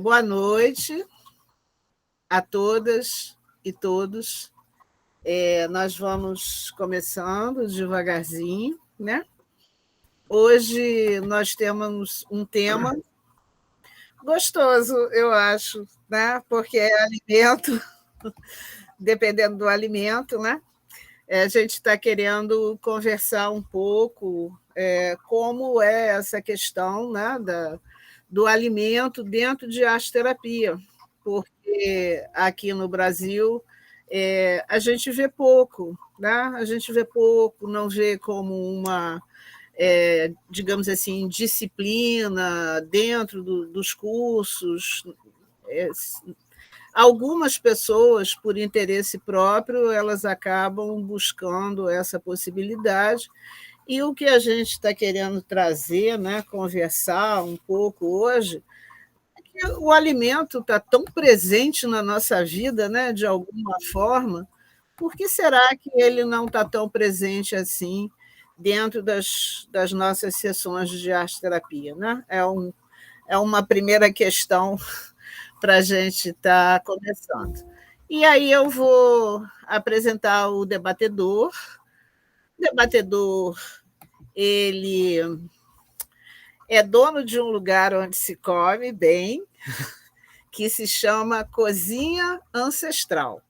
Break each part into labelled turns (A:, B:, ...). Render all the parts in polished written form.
A: Boa noite a todas e todos. Nós vamos começando devagarzinho, né? Hoje nós temos um tema gostoso, eu acho, né? Porque é alimento, dependendo do alimento, né? A gente está querendo conversar um pouco como é essa questão, né, do alimento dentro de arte-terapia, porque aqui no Brasil a gente vê pouco, né? A gente vê pouco, não vê como uma, digamos assim, disciplina dentro dos cursos. Algumas pessoas, por interesse próprio, elas acabam buscando essa possibilidade. E o que a gente está querendo trazer, né, conversar um pouco hoje, é que o alimento está tão presente na nossa vida, né, de alguma forma. Por que será que ele não está tão presente assim dentro das nossas sessões de arte-terapia, né? É uma primeira questão para a gente estar começando. E aí eu vou apresentar o debatedor. O debatedor, ele é dono de um lugar onde se come bem, que se chama Cozinha Ancestral.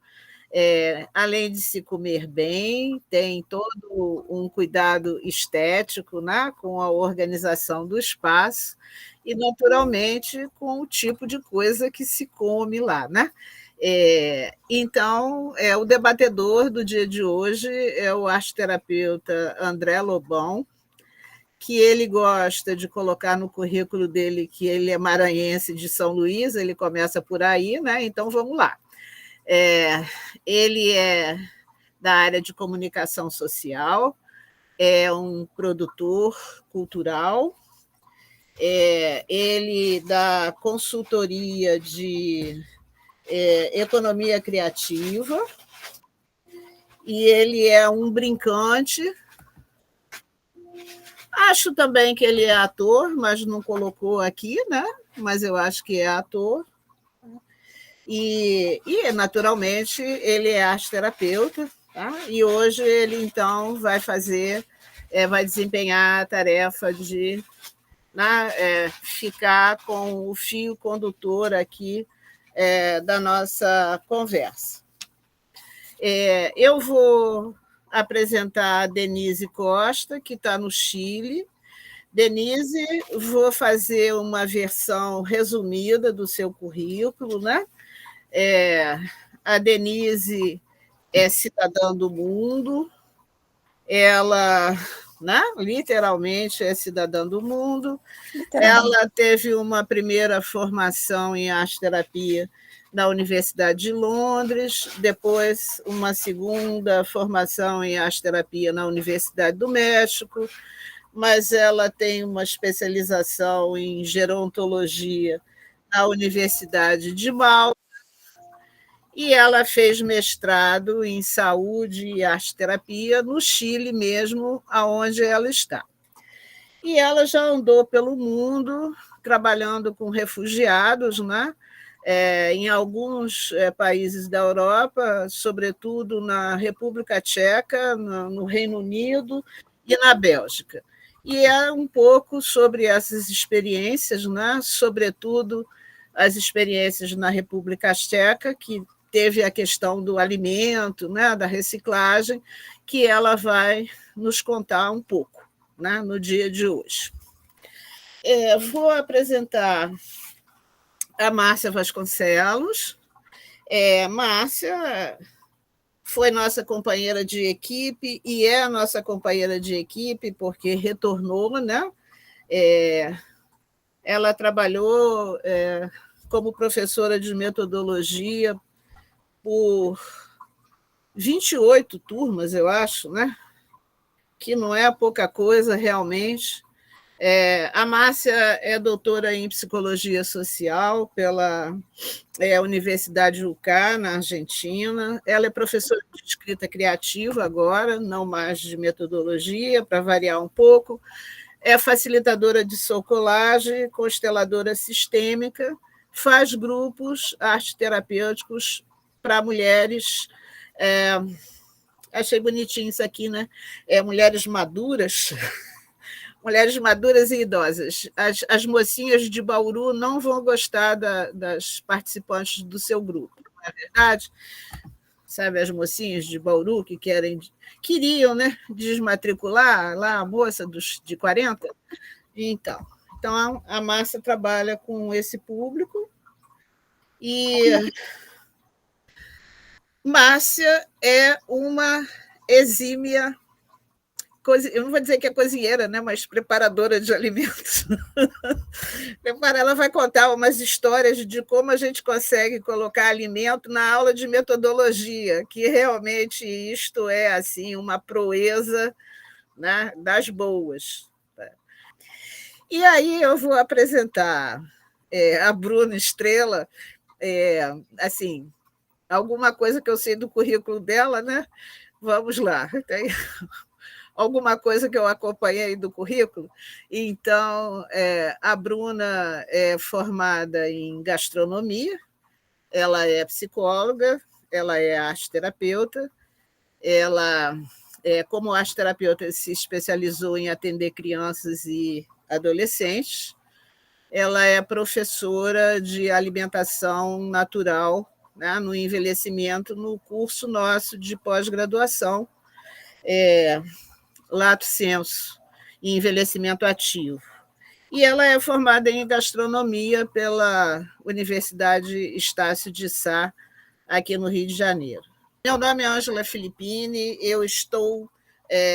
A: Além de se comer bem, tem todo um cuidado estético, né, com a organização do espaço e, naturalmente, com o tipo de coisa que se come lá, né? Então, o debatedor do dia de hoje é o arteterapeuta André Lobão, que ele gosta de colocar no currículo dele que ele é maranhense de São Luís, ele começa por aí, né? Então, vamos lá. Ele é da área de comunicação social, é um produtor cultural, ele dá consultoria de economia criativa, e ele é um brincante. Acho também que ele é ator, mas não colocou aqui, né? Mas eu acho que é ator. E naturalmente, ele é arteterapeuta, tá? E hoje ele, então, vai desempenhar a tarefa de, né, ficar com o fio condutor aqui da nossa conversa. Eu vou apresentar a Denise Costa, que está no Chile. Denise, vou fazer uma versão resumida do seu currículo, né? A Denise é cidadã do mundo, ela, né, literalmente é cidadã do mundo. Ela teve uma primeira formação em arte-terapia na Universidade de Londres, depois uma segunda formação em arte-terapia na Universidade do México, mas ela tem uma especialização em gerontologia na Universidade de Malta, e ela fez mestrado em saúde e arte-terapia no Chile mesmo, aonde ela está. E ela já andou pelo mundo trabalhando com refugiados, né? Em alguns países da Europa, sobretudo na República Tcheca, no Reino Unido e na Bélgica. E é um pouco sobre essas experiências, né? Sobretudo as experiências na República Tcheca, que teve a questão do alimento, né? Da reciclagem, que ela vai nos contar um pouco, né, no dia de hoje. Vou apresentar a Márcia Vasconcelos. Márcia foi nossa companheira de equipe e é nossa companheira de equipe porque retornou, né? Ela trabalhou como professora de metodologia por 28 turmas, eu acho, né? Que não é pouca coisa realmente. A Márcia é doutora em psicologia social pela Universidade UCA, na Argentina. Ela é professora de escrita criativa agora, não mais de metodologia, para variar um pouco. É facilitadora de socolagem, consteladora sistêmica, faz grupos arte-terapêuticos para mulheres. Achei bonitinho isso aqui, né? Mulheres maduras. Mulheres maduras e idosas. As mocinhas de Bauru não vão gostar das participantes do seu grupo, não é verdade? Sabe, as mocinhas de Bauru que queriam, né, desmatricular lá a moça de 40? Então, a Márcia trabalha com esse público e Márcia é uma exímia, eu não vou dizer que é cozinheira, né, mas preparadora de alimentos. Ela vai contar umas histórias de como a gente consegue colocar alimento na aula de metodologia, que realmente isto é assim uma proeza, né, das boas. E aí eu vou apresentar a Bruna Estrela, assim, alguma coisa que eu sei do currículo dela, né? Vamos lá. Tem alguma coisa que eu acompanhei do currículo. Então, a Bruna é formada em gastronomia, ela é psicóloga, ela é arte-terapeuta, ela, como arte-terapeuta, se especializou em atender crianças e adolescentes, ela é professora de alimentação natural, né, no envelhecimento, no curso nosso de pós-graduação, Lato Sensu, em envelhecimento ativo. E ela é formada em gastronomia pela Universidade Estácio de Sá, aqui no Rio de Janeiro. Meu nome é Ângela Filippini, eu estou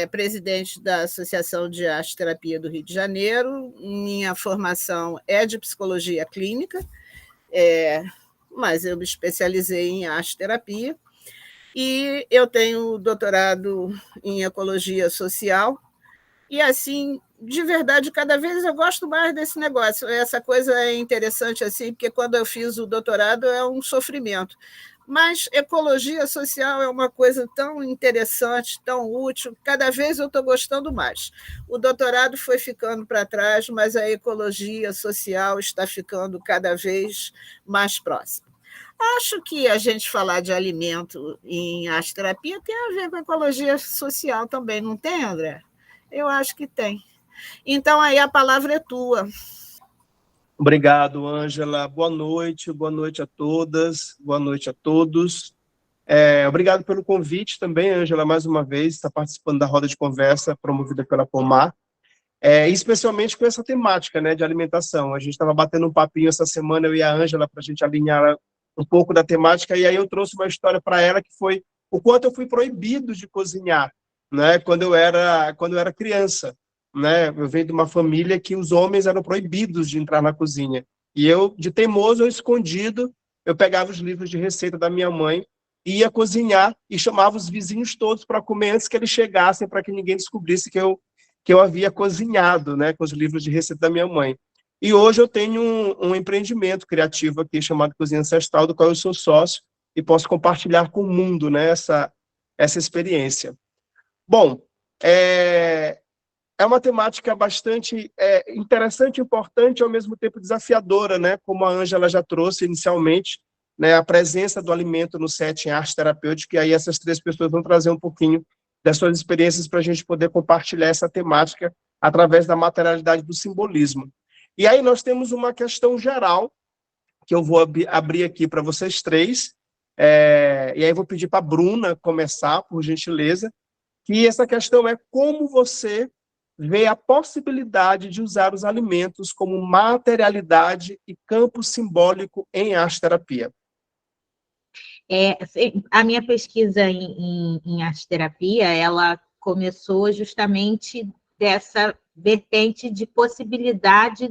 A: presidente da Associação de Arte Terapia do Rio de Janeiro. Minha formação é de psicologia clínica, mas eu me especializei em arte terapia. E eu tenho doutorado em ecologia social. E, assim, de verdade, cada vez eu gosto mais desse negócio. Essa coisa é interessante, assim, porque quando eu fiz o doutorado é um sofrimento. Mas ecologia social é uma coisa tão interessante, tão útil, cada vez eu estou gostando mais. O doutorado foi ficando para trás, mas a ecologia social está ficando cada vez mais próxima. Acho que a gente falar de alimento em arte-terapia tem a ver com ecologia social também, não tem, André? Eu acho que tem. Então, aí a palavra é tua.
B: Obrigado, Ângela. Boa noite a todas, boa noite a todos. Obrigado pelo convite também, Ângela, mais uma vez, está participando da roda de conversa promovida pela Pomar, especialmente com essa temática, né, de alimentação. A gente estava batendo um papinho essa semana, eu e a Ângela, para a gente alinhar um pouco da temática, e aí eu trouxe uma história para ela que foi o quanto eu fui proibido de cozinhar, né, quando eu era criança. Né? Eu venho de uma família que os homens eram proibidos de entrar na cozinha. E eu, de teimoso ou escondido, eu pegava os livros de receita da minha mãe, ia cozinhar e chamava os vizinhos todos para comer antes que eles chegassem, para que ninguém descobrisse que eu havia cozinhado, né, com os livros de receita da minha mãe. E hoje eu tenho um empreendimento criativo aqui chamado Cozinha Ancestral, do qual eu sou sócio e posso compartilhar com o mundo, né, essa experiência. Bom, é uma temática bastante interessante, importante e, ao mesmo tempo, desafiadora, né? Como a Ângela já trouxe inicialmente, né? A presença do alimento no setting arte terapêutica, e aí essas três pessoas vão trazer um pouquinho das suas experiências para a gente poder compartilhar essa temática através da materialidade do simbolismo. E aí nós temos uma questão geral, que eu vou abrir aqui para vocês três, e aí eu vou pedir para a Bruna começar, por gentileza, que essa questão é como você vê a possibilidade de usar os alimentos como materialidade e campo simbólico em arte-terapia.
C: A minha pesquisa em arte-terapia, ela começou justamente dessa vertente de possibilidade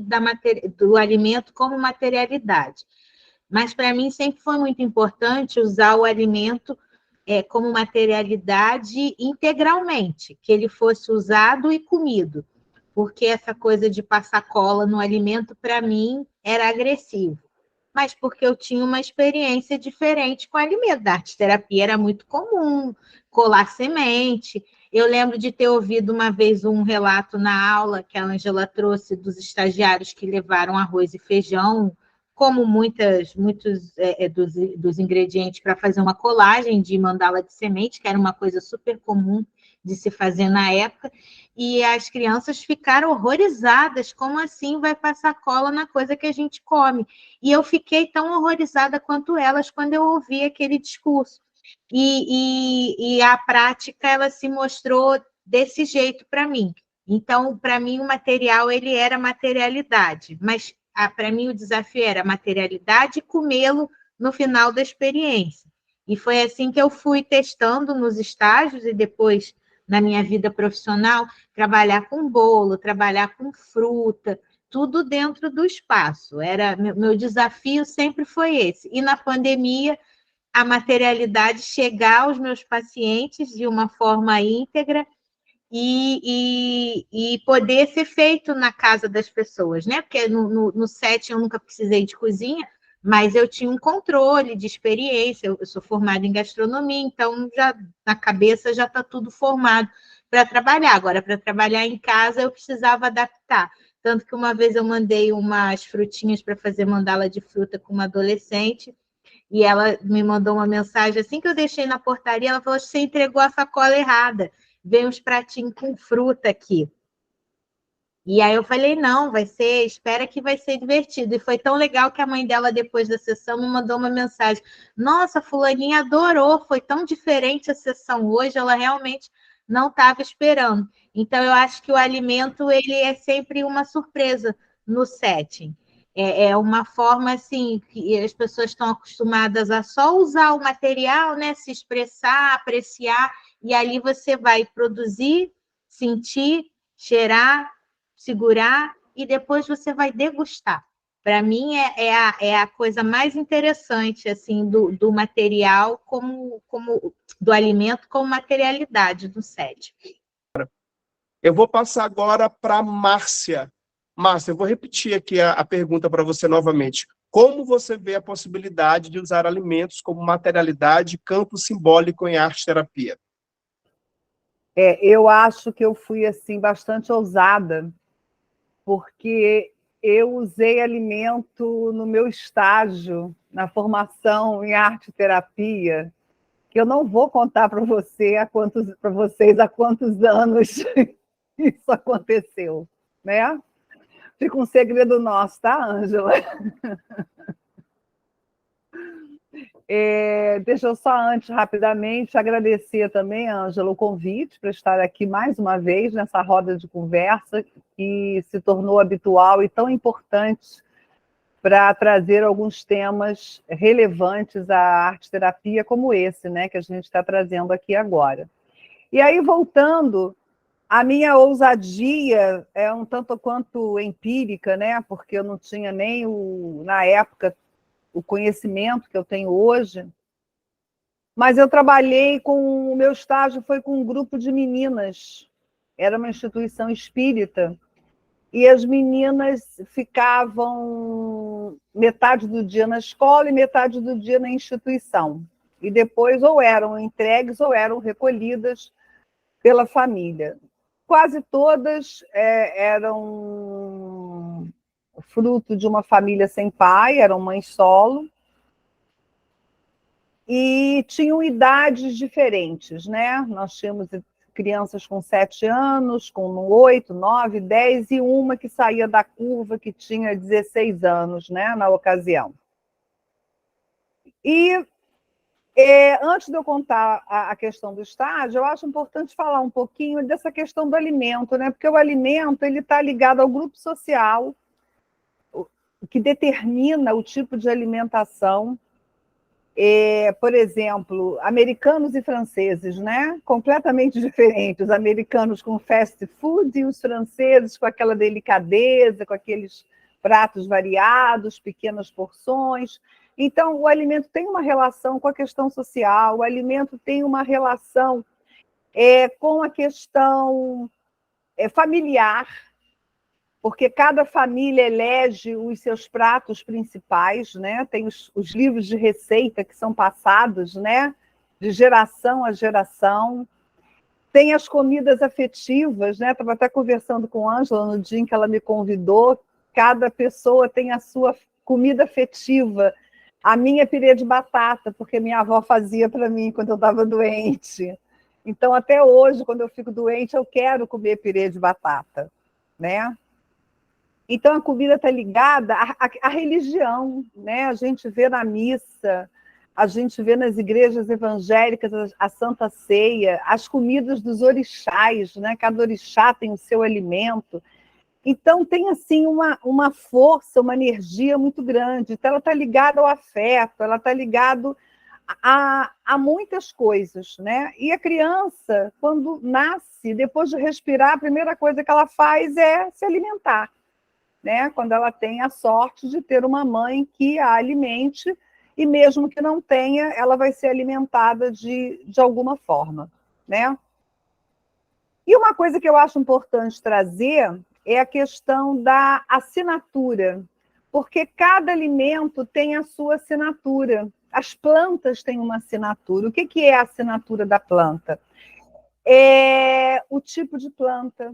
C: do alimento como materialidade. Mas, para mim, sempre foi muito importante usar o alimento como materialidade integralmente, que ele fosse usado e comido, porque essa coisa de passar cola no alimento, para mim, era agressivo, mas porque eu tinha uma experiência diferente com o alimento. Da arte-terapia era muito comum colar semente. Eu lembro de ter ouvido uma vez um relato na aula que a Ângela trouxe dos estagiários que levaram arroz e feijão como muitos dos ingredientes para fazer uma colagem de mandala de semente, que era uma coisa super comum de se fazer na época, e as crianças ficaram horrorizadas, como assim vai passar cola na coisa que a gente come? E eu fiquei tão horrorizada quanto elas quando eu ouvi aquele discurso. E a prática, ela se mostrou desse jeito para mim. Então, para mim, o material, ele era materialidade, mas para mim o desafio era materialidade e comê-lo no final da experiência. E foi assim que eu fui testando nos estágios e depois na minha vida profissional, trabalhar com bolo, trabalhar com fruta, tudo dentro do espaço. Meu desafio sempre foi esse. E na pandemia, a materialidade chegar aos meus pacientes de uma forma íntegra e poder ser feito na casa das pessoas, né? Porque no set eu nunca precisei de cozinha, mas eu tinha um controle de experiência, eu sou formada em gastronomia, então já na cabeça já está tudo formado para trabalhar. Agora, para trabalhar em casa, eu precisava adaptar. Tanto que uma vez eu mandei umas frutinhas para fazer mandala de fruta com uma adolescente, e ela me mandou uma mensagem, assim que eu deixei na portaria, ela falou: você entregou a sacola errada, vem uns pratinhos com fruta aqui. E aí eu falei, não, espera que vai ser divertido. E foi tão legal que a mãe dela, depois da sessão, me mandou uma mensagem: nossa, fulaninha adorou, foi tão diferente a sessão hoje, ela realmente não estava esperando. Então, eu acho que o alimento, ele é sempre uma surpresa no setting. É uma forma, assim, que as pessoas estão acostumadas a só usar o material, né, se expressar, apreciar, e ali você vai produzir, sentir, cheirar, segurar e depois você vai degustar. Para mim, é a coisa mais interessante assim do material, como do alimento, como materialidade do set.
B: Eu vou passar agora para Márcia. Márcia, eu vou repetir aqui a pergunta para você novamente. Como você vê a possibilidade de usar alimentos como materialidade e campo simbólico em arte-terapia?
D: Eu acho que eu fui assim bastante ousada, porque eu usei alimento no meu estágio, na formação em arte-terapia, que eu não vou contar para vocês há quantos anos isso aconteceu, né? Fica um segredo nosso, tá, Ângela? Deixa eu só antes, rapidamente, agradecer também, Ângela, o convite para estar aqui mais uma vez nessa roda de conversa que se tornou habitual e tão importante para trazer alguns temas relevantes à arte-terapia como esse, né, que a gente está trazendo aqui agora. E aí, voltando, a minha ousadia é um tanto quanto empírica, né, porque eu não tinha nem, na época, o conhecimento que eu tenho hoje, mas eu trabalhei o meu estágio foi com um grupo de meninas, era uma instituição espírita, e as meninas ficavam metade do dia na escola e metade do dia na instituição, e depois ou eram entregues ou eram recolhidas pela família. Quase todas eram fruto de uma família sem pai, eram mães solo, e tinham idades diferentes, né? Nós tínhamos crianças com 7 anos, com 8, 9, 10, e uma que saía da curva, que tinha 16 anos, né, na ocasião. E antes de eu contar a questão do estágio, eu acho importante falar um pouquinho dessa questão do alimento, né? Porque o alimento está ligado ao grupo social, que determina o tipo de alimentação. Por exemplo, americanos e franceses, né? Completamente diferentes. Os americanos com fast food e os franceses com aquela delicadeza, com aqueles pratos variados, pequenas porções. Então, o alimento tem uma relação com a questão social, o alimento tem uma relação com a questão familiar, porque cada família elege os seus pratos principais, né? Tem os livros de receita que são passados, né? De geração a geração. Tem as comidas afetivas, né? Estava até conversando com a Ângela no dia em que ela me convidou. Cada pessoa tem a sua comida afetiva. A minha é purê de batata, porque minha avó fazia para mim quando eu estava doente. Então, até hoje, quando eu fico doente, eu quero comer purê de batata, né? Então, a comida está ligada à religião, né? A gente vê na missa, a gente vê nas igrejas evangélicas a Santa Ceia, as comidas dos orixás, né? Cada orixá tem o seu alimento. Então, tem assim uma força, uma energia muito grande. Então, ela está ligada ao afeto, ela está ligada a muitas coisas, né? E a criança, quando nasce, depois de respirar, a primeira coisa que ela faz é se alimentar, né? Quando ela tem a sorte de ter uma mãe que a alimente, e mesmo que não tenha, ela vai ser alimentada de alguma forma, né? E uma coisa que eu acho importante trazer é a questão da assinatura, porque cada alimento tem a sua assinatura. As plantas têm uma assinatura. O que é a assinatura da planta? É o tipo de planta,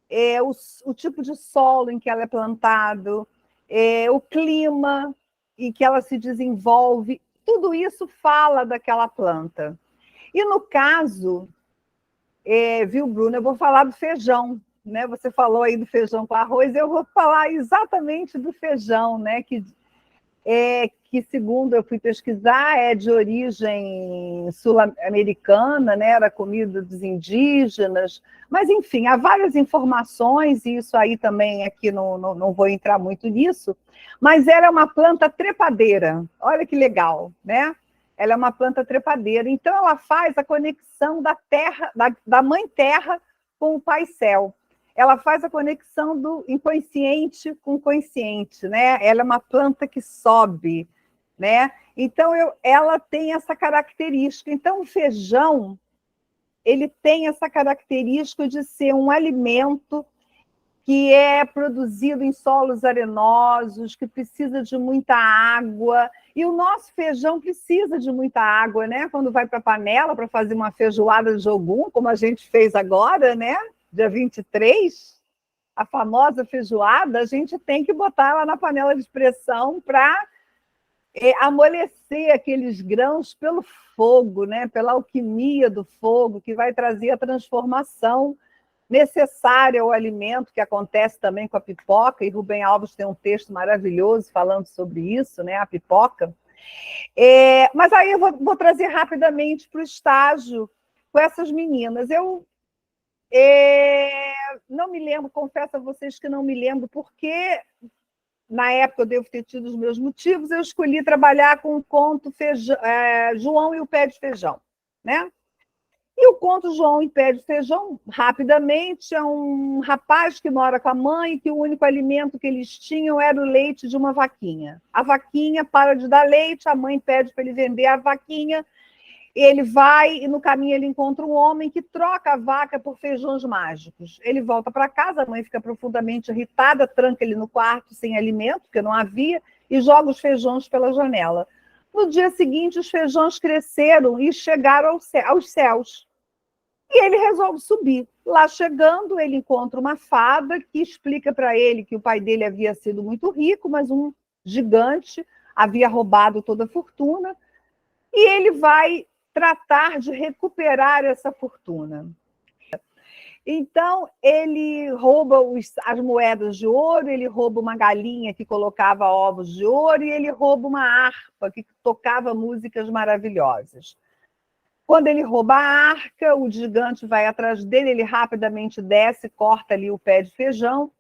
D: é o tipo de solo em que ela é plantado, é o clima em que ela se desenvolve. Tudo isso fala daquela planta. E no caso, viu, Bruno, eu vou falar do feijão, né? Você falou aí do feijão com arroz, eu vou falar exatamente do feijão, né? Que segundo eu fui pesquisar, é de origem sul-americana, né? Era comida dos indígenas, mas enfim, há várias informações, e isso aí também aqui não vou entrar muito nisso, mas ela é uma planta trepadeira, olha que legal, né? Ela é uma planta trepadeira, então ela faz a conexão da terra, da mãe terra com o pai céu. Ela faz a conexão do inconsciente com o consciente, né? Ela é uma planta que sobe, né? Então, ela tem essa característica. Então, o feijão, ele tem essa característica de ser um alimento que é produzido em solos arenosos, que precisa de muita água. E o nosso feijão precisa de muita água, né? Quando vai para a panela para fazer uma feijoada de jogum, como a gente fez agora, né? Dia 23, a famosa feijoada, a gente tem que botar ela na panela de pressão para amolecer aqueles grãos pelo fogo, né? Pela alquimia do fogo, que vai trazer a transformação necessária ao alimento, que acontece também com a pipoca, e Rubem Alves tem um texto maravilhoso falando sobre isso, né? A pipoca. Mas aí eu vou trazer rapidamente para o estágio com essas meninas. Eu não me lembro, confesso a vocês que não me lembro, porque na época eu devo ter tido os meus motivos, eu escolhi trabalhar com o conto João e o Pé de Feijão, né? E o conto João e o Pé de Feijão, rapidamente, é um rapaz que mora com a mãe, que o único alimento que eles tinham era o leite de uma vaquinha. A vaquinha para de dar leite, a mãe pede para ele vender a vaquinha, ele vai e no caminho ele encontra um homem que troca a vaca por feijões mágicos. Ele volta para casa, a mãe fica profundamente irritada, tranca ele no quarto sem alimento, porque não havia, e joga os feijões pela janela. No dia seguinte, os feijões cresceram e chegaram aos céus. E ele resolve subir. Lá chegando, ele encontra uma fada que explica para ele que o pai dele havia sido muito rico, mas um gigante havia roubado toda a fortuna, e ele vai tratar de recuperar essa fortuna. Então, ele rouba as moedas de ouro, ele rouba uma galinha que colocava ovos de ouro, e ele rouba uma harpa que tocava músicas maravilhosas. Quando ele rouba a arca, o gigante vai atrás dele, ele rapidamente desce, corta ali o pé de feijão,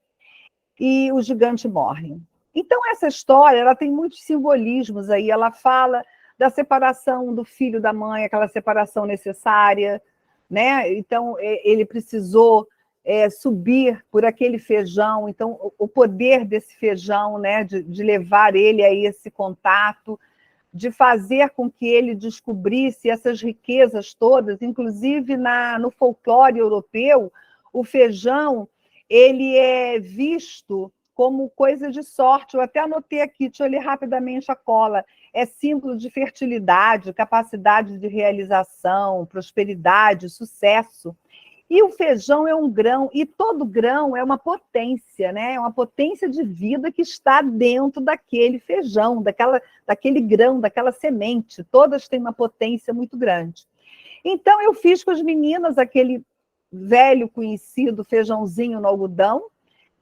D: e o gigante morre. Então, essa história ela tem muitos simbolismos aí, ela fala da separação do filho da mãe, aquela separação necessária, né? Então, ele precisou subir por aquele feijão, então, o poder desse feijão, né? de levar ele a esse contato, de fazer com que ele descobrisse essas riquezas todas, inclusive no folclore europeu, o feijão ele é visto como coisa de sorte. Eu até anotei aqui, deixa eu ler rapidamente a cola. É símbolo de fertilidade, capacidade de realização, prosperidade, sucesso. E o feijão é um grão, e todo grão é uma potência, né? É uma potência de vida que está dentro daquele feijão, daquele grão, daquela semente. Todas têm uma potência muito grande. Então, eu fiz com as meninas aquele velho conhecido feijãozinho no algodão.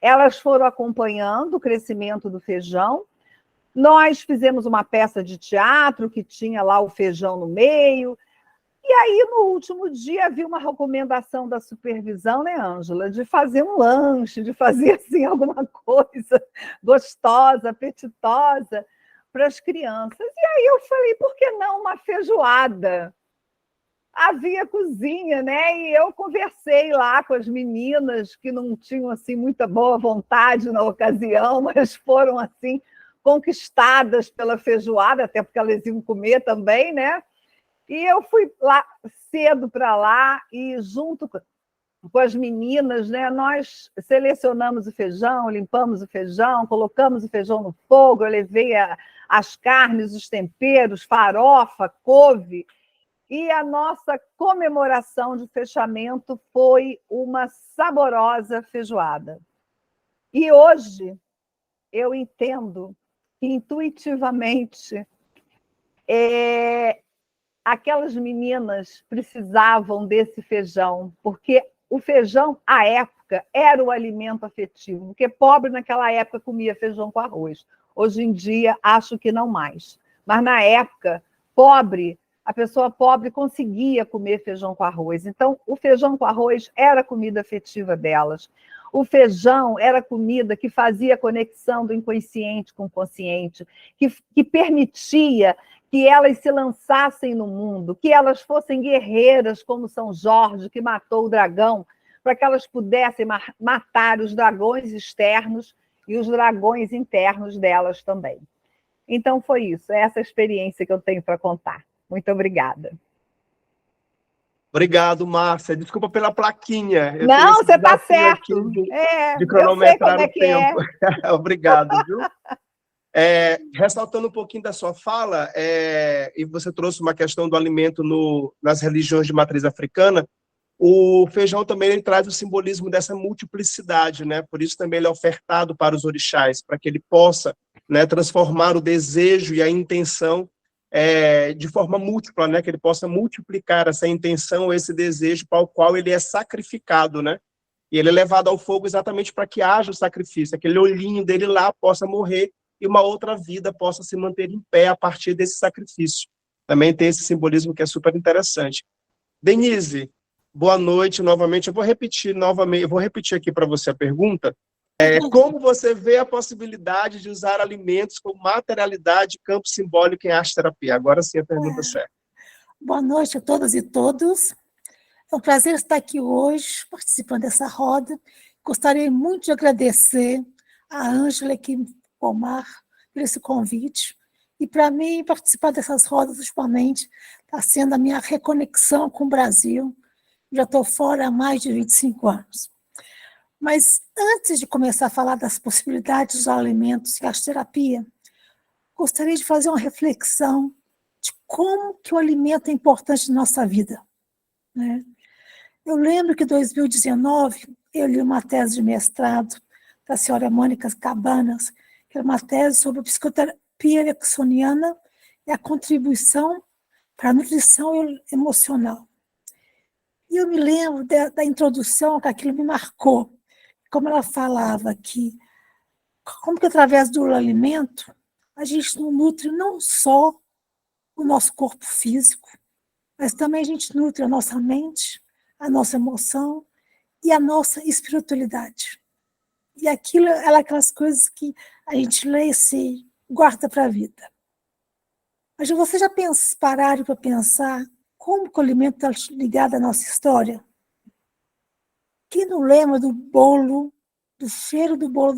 D: Elas foram acompanhando o crescimento do feijão. Nós fizemos uma peça de teatro que tinha lá o feijão no meio. E aí, no último dia, havia uma recomendação da supervisão, né, Ângela, de fazer um lanche, de fazer assim, alguma coisa gostosa, apetitosa para as crianças. E aí eu falei, por que não uma feijoada? Havia cozinha, né? E eu conversei lá com as meninas que não tinham assim muita boa vontade na ocasião, mas foram assim conquistadas pela feijoada, até porque elas iam comer também, né? E eu fui lá cedo para lá e junto com as meninas, né, nós selecionamos o feijão, limpamos o feijão, colocamos o feijão no fogo, eu levei as carnes, os temperos, farofa, couve. E a nossa comemoração de fechamento foi uma saborosa feijoada. E hoje eu entendo que intuitivamente aquelas meninas precisavam desse feijão, porque o feijão, à época, era o alimento afetivo, porque pobre naquela época comia feijão com arroz. Hoje em dia, acho que não mais. Mas na época, a pessoa pobre conseguia comer feijão com arroz. Então, o feijão com arroz era a comida afetiva delas. O feijão era a comida que fazia a conexão do inconsciente com o consciente, que permitia que elas se lançassem no mundo, que elas fossem guerreiras como São Jorge, que matou o dragão, para que elas pudessem matar os dragões externos e os dragões internos delas também. Então, foi isso, essa experiência que eu tenho para contar. Muito obrigada.
B: Obrigado, Márcia. Desculpa pela plaquinha.
D: Não, você está certo.
B: De cronometrar o tempo. Obrigado, viu? Ressaltando um pouquinho da sua fala, e você trouxe uma questão do alimento nas religiões de matriz africana, o feijão também ele traz o simbolismo dessa multiplicidade, né? Por isso também ele é ofertado para os orixás, para que ele possa, né, transformar o desejo e a intenção de forma múltipla, né? Que ele possa multiplicar essa intenção, esse desejo para o qual ele é sacrificado, né? E ele é levado ao fogo exatamente para que haja o sacrifício, aquele olhinho dele lá possa morrer e uma outra vida possa se manter em pé a partir desse sacrifício. Também tem esse simbolismo que é super interessante. Denise, boa noite novamente. Eu vou repetir aqui para você a pergunta. Como você vê a possibilidade de usar alimentos com materialidade e campo simbólico em arte-terapia? Agora sim a pergunta certa.
E: Boa noite a todas e todos. É um prazer estar aqui hoje, participando dessa roda. Gostaria muito de agradecer a Ângela e ao Omar por esse convite. E, para mim, participar dessas rodas, ultimamente, está sendo a minha reconexão com o Brasil. Já estou fora há mais de 25 anos. Mas, antes de começar a falar das possibilidades dos alimentos e arte-terapia, gostaria de fazer uma reflexão de como que o alimento é importante na nossa vida, né? Eu lembro que em 2019 eu li uma tese de mestrado da senhora Mônica Cabanas, que era uma tese sobre a psicoterapia ericksoniana e a contribuição para a nutrição emocional. E eu me lembro da introdução, que aquilo me marcou, como ela falava que, como que através do alimento, a gente nutre não só o nosso corpo físico, mas também a gente nutre a nossa mente, a nossa emoção e a nossa espiritualidade. E aquilo é aquelas coisas que a gente lê e se guarda para a vida. Mas vocês já pararam para pensar como que o alimento está ligado à nossa história? Quem não lembra do bolo, do cheiro do bolo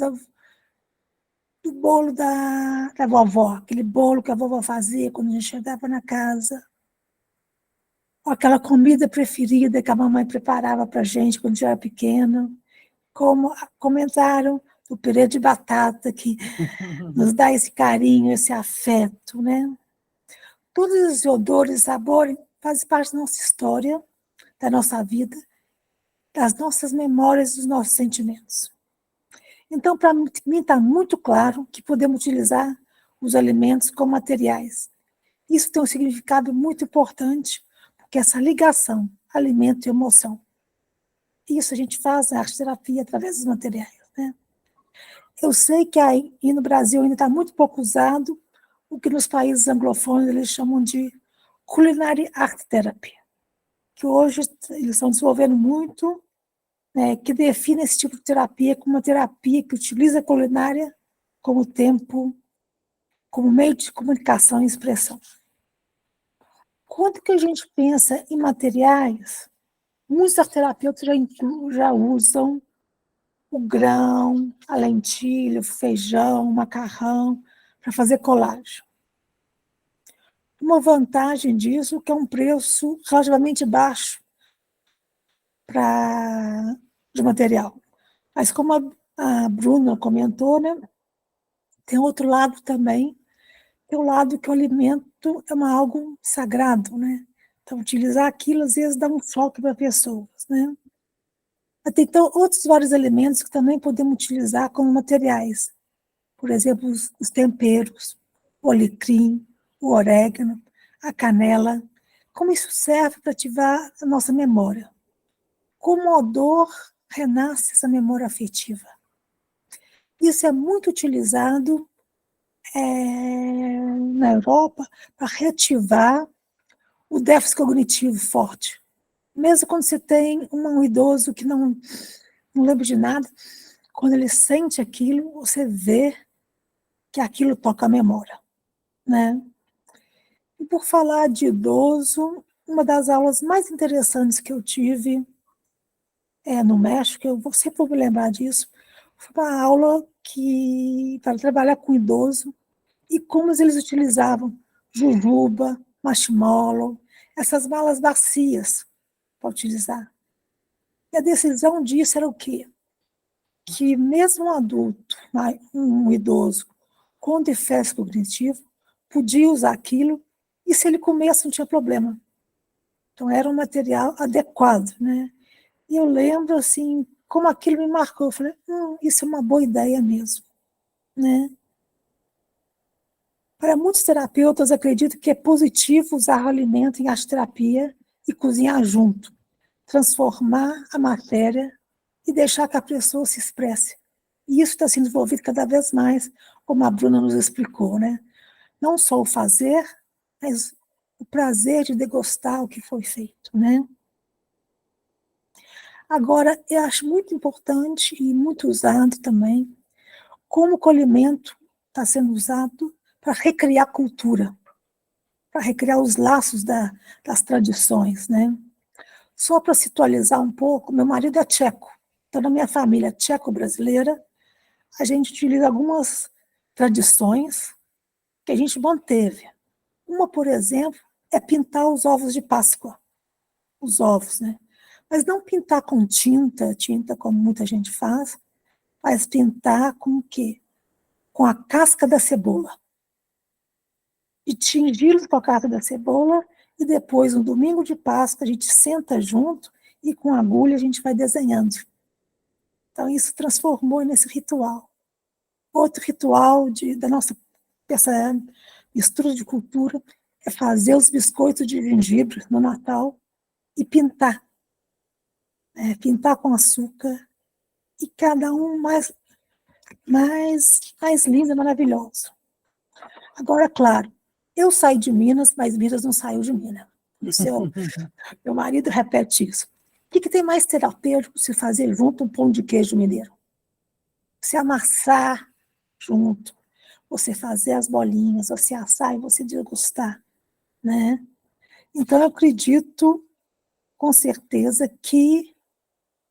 E: da vovó, aquele bolo que a vovó fazia quando a gente chegava na casa? Ou aquela comida preferida que a mamãe preparava para a gente quando a gente era pequeno? Como comentaram do purê de batata, que nos dá esse carinho, esse afeto, né? Todos os odores, sabores, fazem parte da nossa história, da nossa vida, das nossas memórias e dos nossos sentimentos. Então, para mim está muito claro que podemos utilizar os alimentos como materiais. Isso tem um significado muito importante, porque essa ligação, alimento e emoção. Isso a gente faz a arte-terapia através dos materiais, né? Eu sei que aí no Brasil ainda está muito pouco usado o que nos países anglofônicos eles chamam de Culinary Art Therapy, que hoje eles estão desenvolvendo muito, né, que define esse tipo de terapia como uma terapia que utiliza a culinária como como meio de comunicação e expressão. Quando que a gente pensa em materiais, muitos terapeutas já usam o grão, a lentilha, o feijão, o macarrão, para fazer colagem. Uma vantagem disso é que é um preço relativamente baixo de material. Mas como a Bruna comentou, né, tem outro lado também, que é o lado que o alimento é algo sagrado, né? Então, utilizar aquilo, às vezes, dá um choque para pessoas, né? Tem então, outros vários elementos que também podemos utilizar como materiais. Por exemplo, os temperos, o alecrim, o orégano, a canela. Como isso serve para ativar a nossa memória? Como o odor renasce essa memória afetiva? Isso é muito utilizado na Europa para reativar o déficit cognitivo forte. Mesmo quando você tem um idoso que não lembra de nada, quando ele sente aquilo, você vê que aquilo toca a memória, né? E por falar de idoso, uma das aulas mais interessantes que eu tive no México, eu sempre vou me lembrar disso, foi uma aula para trabalhar com idoso e como eles utilizavam jujuba, marshmallow, essas balas bacias para utilizar. E a decisão disso era o quê? Que mesmo um adulto, um idoso, com déficit cognitivo, podia usar aquilo e se ele comesse não tinha problema. Então era um material adequado, né? E eu lembro, assim, como aquilo me marcou. Eu falei, isso é uma boa ideia mesmo, né? Para muitos terapeutas, acredito que é positivo usar o alimento em arte-terapia e cozinhar junto, transformar a matéria e deixar que a pessoa se expresse. E isso está sendo desenvolvido cada vez mais, como a Bruna nos explicou, né? Não só o fazer, mas o prazer de degustar o que foi feito, né? Agora, eu acho muito importante e muito usado também como o alimento está sendo usado para recriar a cultura, para recriar os laços das tradições, né? Só para situalizar um pouco, meu marido é tcheco, então na minha família tcheco-brasileira, a gente utiliza algumas tradições que a gente manteve. Uma, por exemplo, é pintar os ovos de Páscoa, os ovos, né? Mas não pintar com tinta como muita gente faz, mas pintar com o quê? Com a casca da cebola. E tingir com a casca da cebola, e depois, no domingo de Páscoa, a gente senta junto e com agulha a gente vai desenhando. Então, isso transformou nesse ritual. Outro ritual dessa mistura de cultura é fazer os biscoitos de gengibre no Natal e pintar. Pintar com açúcar, e cada um mais lindo e maravilhoso. Agora, claro, eu saí de Minas, mas Minas não saiu de Minas. Meu marido repete isso. O que tem mais terapêutico se fazer junto um pão de queijo mineiro? Se amassar junto, você fazer as bolinhas, você assar e você degustar, né? Então, eu acredito, com certeza, que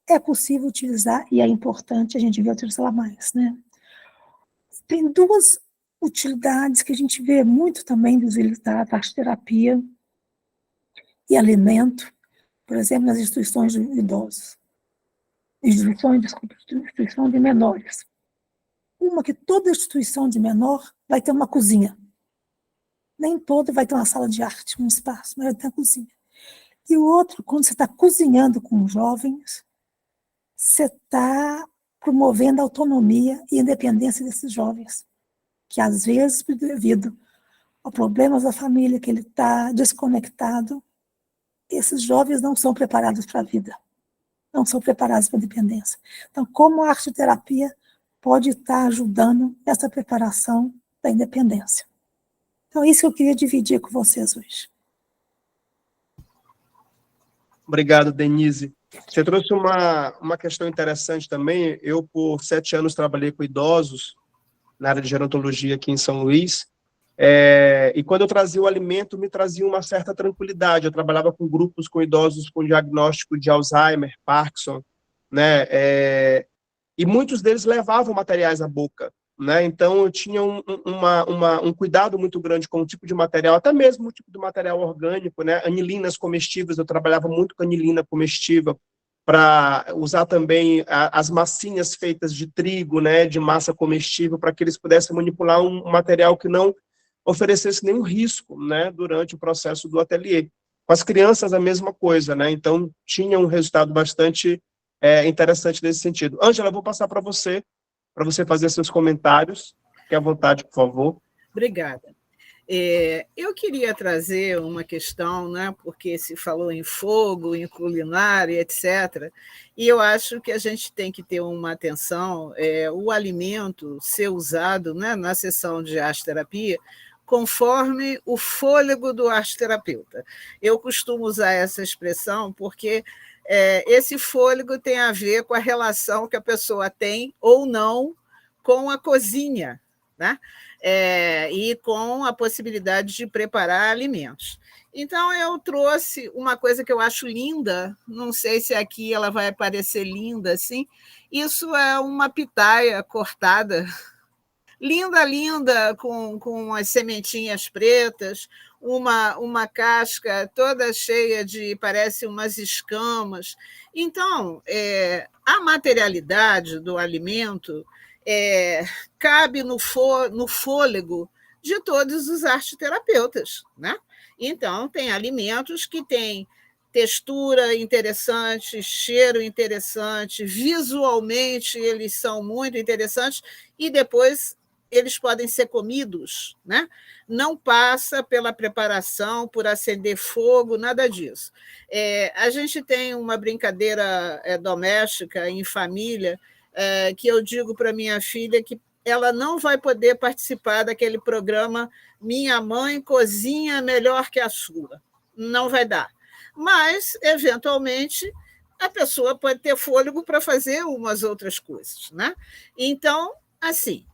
E: é possível utilizar, e é importante a gente ver utilizá-la mais, né? Tem duas utilidades que a gente vê muito também da arte-terapia e alimento, por exemplo, nas instituições de idosos, instituição de menores. Uma que toda instituição de menor vai ter uma cozinha. Nem toda vai ter uma sala de arte, um espaço, mas vai ter uma cozinha. E o outro, quando você está cozinhando com jovens, você está promovendo a autonomia e independência desses jovens, que às vezes, devido a problemas da família, que ele está desconectado, esses jovens não são preparados para a vida, não são preparados para a independência. Então, como a arte-terapia pode estar ajudando nessa preparação da independência? Então, é isso que eu queria dividir com vocês hoje.
B: Obrigado, Denise. Você trouxe uma questão interessante também. Eu, por 7 anos, trabalhei com idosos na área de gerontologia aqui em São Luís, e quando eu trazia o alimento, me trazia uma certa tranquilidade. Eu trabalhava com grupos com idosos com diagnóstico de Alzheimer, Parkinson, né? E muitos deles levavam materiais à boca, né? Então, eu tinha um cuidado muito grande com o tipo de material, até mesmo o tipo de material orgânico, né? Anilinas comestíveis, eu trabalhava muito com anilina comestível, para usar também as massinhas feitas de trigo, né? De massa comestível, para que eles pudessem manipular um material que não oferecesse nenhum risco, né? Durante o processo do ateliê. Com as crianças, a mesma coisa, né? Então, tinha um resultado bastante interessante nesse sentido. Ângela, eu vou passar para você fazer seus comentários. Fique à vontade, por favor.
A: Obrigada. Eu queria trazer uma questão, né, porque se falou em fogo, em culinária, etc., e eu acho que a gente tem que ter uma atenção, o alimento ser usado, né, na sessão de arte-terapia conforme o fôlego do arte-terapeuta. Eu costumo usar essa expressão porque esse fôlego tem a ver com a relação que a pessoa tem ou não com a cozinha, né? E com a possibilidade de preparar alimentos. Então, eu trouxe uma coisa que eu acho linda, não sei se aqui ela vai parecer linda assim, isso é uma pitaia cortada, linda, linda, com as sementinhas pretas, uma casca toda cheia de, parece, umas escamas. Então, a materialidade do alimento cabe no fôlego de todos os arte-terapeutas, né? Então, tem alimentos que têm textura interessante, cheiro interessante, visualmente eles são muito interessantes, e depois eles podem ser comidos, né? Não passa pela preparação, por acender fogo, nada disso. A gente tem uma brincadeira doméstica, em família, que eu digo para minha filha que ela não vai poder participar daquele programa Minha Mãe Cozinha Melhor que a Sua. Não vai dar. Mas, eventualmente, a pessoa pode ter fôlego para fazer umas outras coisas, né? Então, assim,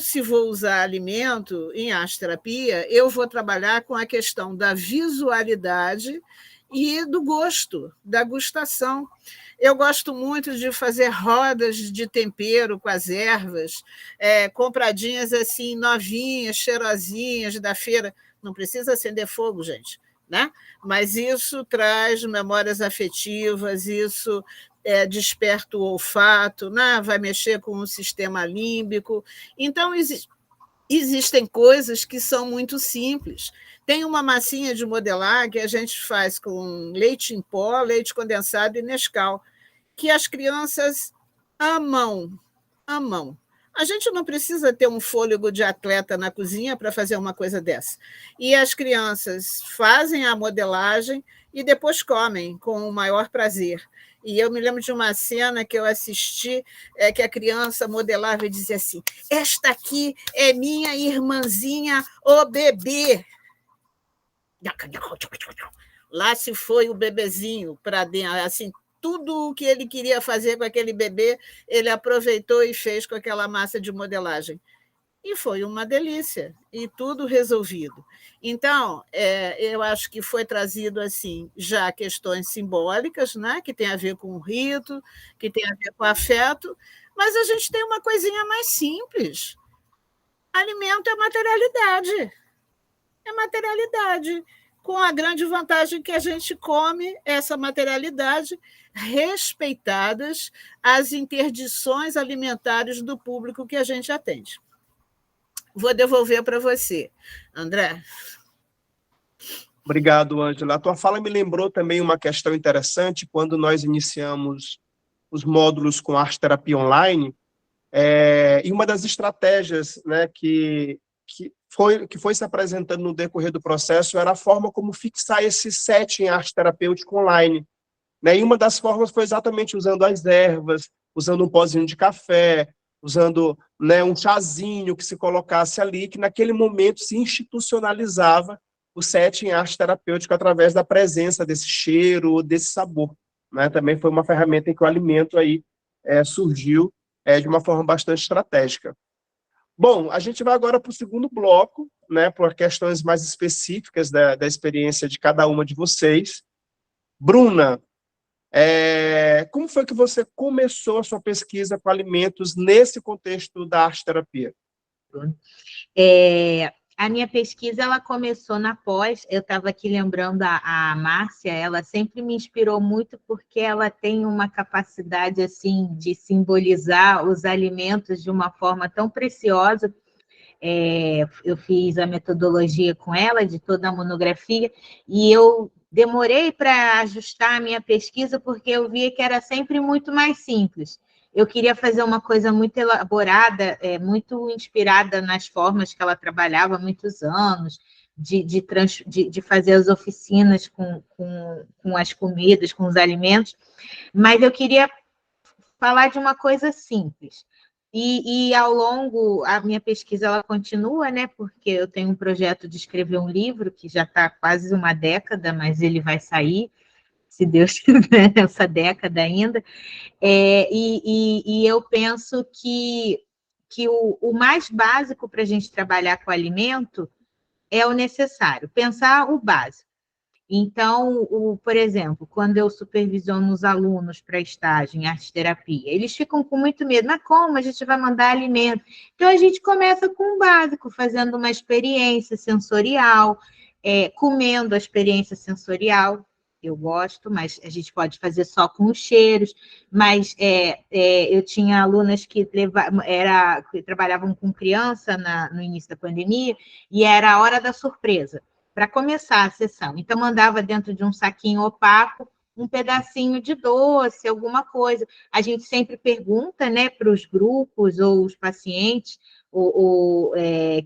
A: se vou usar alimento em arte-terapia, eu vou trabalhar com a questão da visualidade e do gosto, da gustação. Eu gosto muito de fazer rodas de tempero com as ervas, compradinhas assim, novinhas, cheirosinhas da feira. Não precisa acender fogo, gente, né? Mas isso traz memórias afetivas, isso desperta o olfato, né? Vai mexer com o sistema límbico. Então, existem coisas que são muito simples. Tem uma massinha de modelar que a gente faz com leite em pó, leite condensado e Nescau, que as crianças amam, amam. A gente não precisa ter um fôlego de atleta na cozinha para fazer uma coisa dessa. E as crianças fazem a modelagem e depois comem com o maior prazer. E eu me lembro de uma cena que eu assisti, que a criança modelava e dizia assim: esta aqui é minha irmãzinha, o bebê. Lá se foi o bebezinho para dentro, assim, tudo o que ele queria fazer com aquele bebê, ele aproveitou e fez com aquela massa de modelagem. E foi uma delícia, e tudo resolvido. Então, eu acho que foi trazido assim já questões simbólicas, né, que tem a ver com o rito, que tem a ver com o afeto, mas a gente tem uma coisinha mais simples. Alimento é materialidade. É materialidade, com a grande vantagem que a gente come essa materialidade respeitadas as interdições alimentares do público que a gente atende. Vou devolver para você, André.
B: Obrigado, Ângela. A tua fala me lembrou também uma questão interessante quando nós iniciamos os módulos com arte-terapia online, e uma das estratégias, né, que foi se apresentando no decorrer do processo era a forma como fixar esse setting arte terapêutico online, né? E uma das formas foi exatamente usando as ervas, usando um pozinho de café, usando, né, um chazinho que se colocasse ali, que naquele momento se institucionalizava o setting arte terapêutico através da presença desse cheiro, desse sabor, né? Também foi uma ferramenta em que o alimento aí surgiu de uma forma bastante estratégica. Bom, a gente vai agora para o segundo bloco, né, por questões mais específicas da experiência de cada uma de vocês. Bruna, como foi que você começou a sua pesquisa com alimentos nesse contexto da arte-terapia?
C: A minha pesquisa ela começou na pós, eu estava aqui lembrando a Márcia, ela sempre me inspirou muito porque ela tem uma capacidade assim de simbolizar os alimentos de uma forma tão preciosa. Eu fiz a metodologia com ela, de toda a monografia, e eu demorei para ajustar a minha pesquisa porque eu via que era sempre muito mais simples. Eu queria fazer uma coisa muito elaborada, muito inspirada nas formas que ela trabalhava há muitos anos, de fazer as oficinas com as comidas, com os alimentos, mas eu queria falar de uma coisa simples. E ao longo, a minha pesquisa ela continua, né? Porque eu tenho um projeto de escrever um livro que já está quase uma década, mas ele vai sair, se Deus quiser, essa década ainda. E eu penso que o mais básico para a gente trabalhar com alimento é o necessário, pensar o básico. Então, por exemplo, quando eu supervisiono os alunos para estágio em arte-terapia, eles ficam com muito medo, mas como a gente vai mandar alimento? Então, a gente começa com o básico, fazendo uma experiência sensorial, comendo a experiência sensorial. Eu gosto, mas a gente pode fazer só com os cheiros. Mas eu tinha alunas que trabalhavam com criança no início da pandemia, e era a hora da surpresa para começar a sessão. Então, mandava dentro de um saquinho opaco um pedacinho de doce, alguma coisa. A gente sempre pergunta, né, para os grupos ou os pacientes ou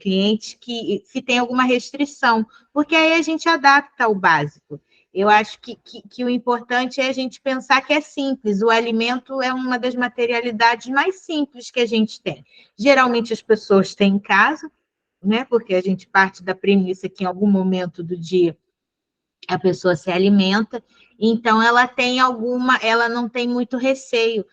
C: clientes que se tem alguma restrição, porque aí a gente adapta o básico. Eu acho que o importante é a gente pensar que é simples. O alimento é uma das materialidades mais simples que a gente tem. Geralmente as pessoas têm em casa, né? Porque a gente parte da premissa que em algum momento do dia a pessoa se alimenta, então ela não tem muito receio.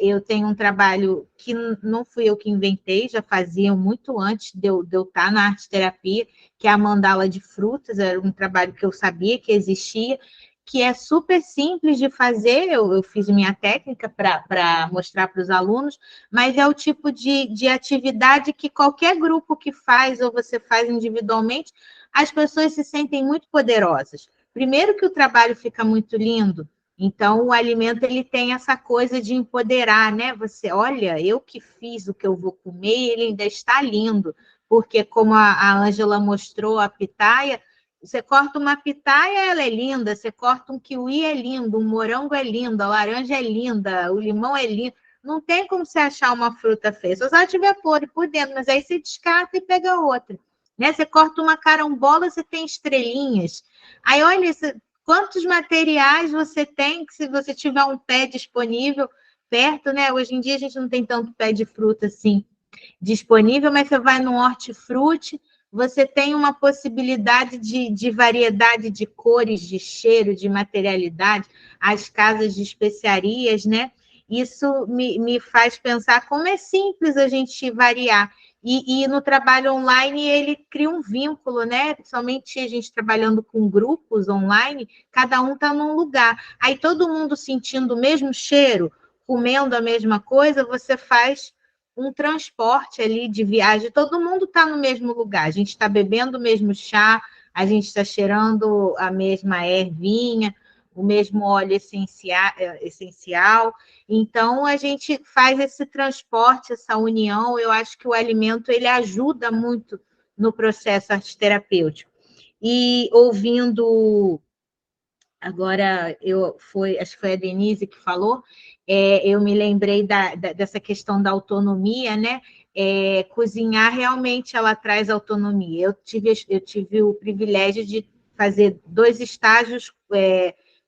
C: Eu tenho um trabalho que não fui eu que inventei, já faziam muito antes de eu estar na arte-terapia, que é a mandala de frutas, era um trabalho que eu sabia que existia, que é super simples de fazer, eu fiz minha técnica para mostrar para os alunos, mas é o tipo de atividade que qualquer grupo que faz, ou você faz individualmente, as pessoas se sentem muito poderosas. Primeiro que o trabalho fica muito lindo, então o alimento ele tem essa coisa de empoderar, né? Você, olha, eu que fiz o que eu vou comer, e ele ainda está lindo, porque como a Ângela mostrou a pitaia, você corta uma pitaia, ela é linda. Você corta um kiwi, é lindo. Um morango é lindo. A laranja é linda. O limão é lindo. Não tem como você achar uma fruta feia. Só se ela tiver podre por dentro, mas aí você descarta e pega outra. Né? Você corta uma carambola, você tem estrelinhas. Aí, olha, quantos materiais você tem, que se você tiver um pé disponível perto, né? Hoje em dia a gente não tem tanto pé de fruta assim disponível, mas você vai no hortifruti, você tem uma possibilidade de variedade de cores, de cheiro, de materialidade, as casas de especiarias, né? Isso me faz pensar como é simples a gente variar. E no trabalho online, ele cria um vínculo, né? Principalmente a gente trabalhando com grupos online, cada um está num lugar. Aí todo mundo sentindo o mesmo cheiro, comendo a mesma coisa, você faz um transporte ali de viagem, todo mundo está no mesmo lugar, a gente está bebendo o mesmo chá, a gente está cheirando a mesma ervinha, o mesmo óleo essencial, então a gente faz esse transporte, essa união. Eu acho que o alimento ele ajuda muito no processo arte-terapêutico. E ouvindo agora acho que foi a Denise que falou, eu me lembrei dessa questão da autonomia, né? Cozinhar realmente ela traz autonomia. Eu tive o privilégio de fazer 2 estágios,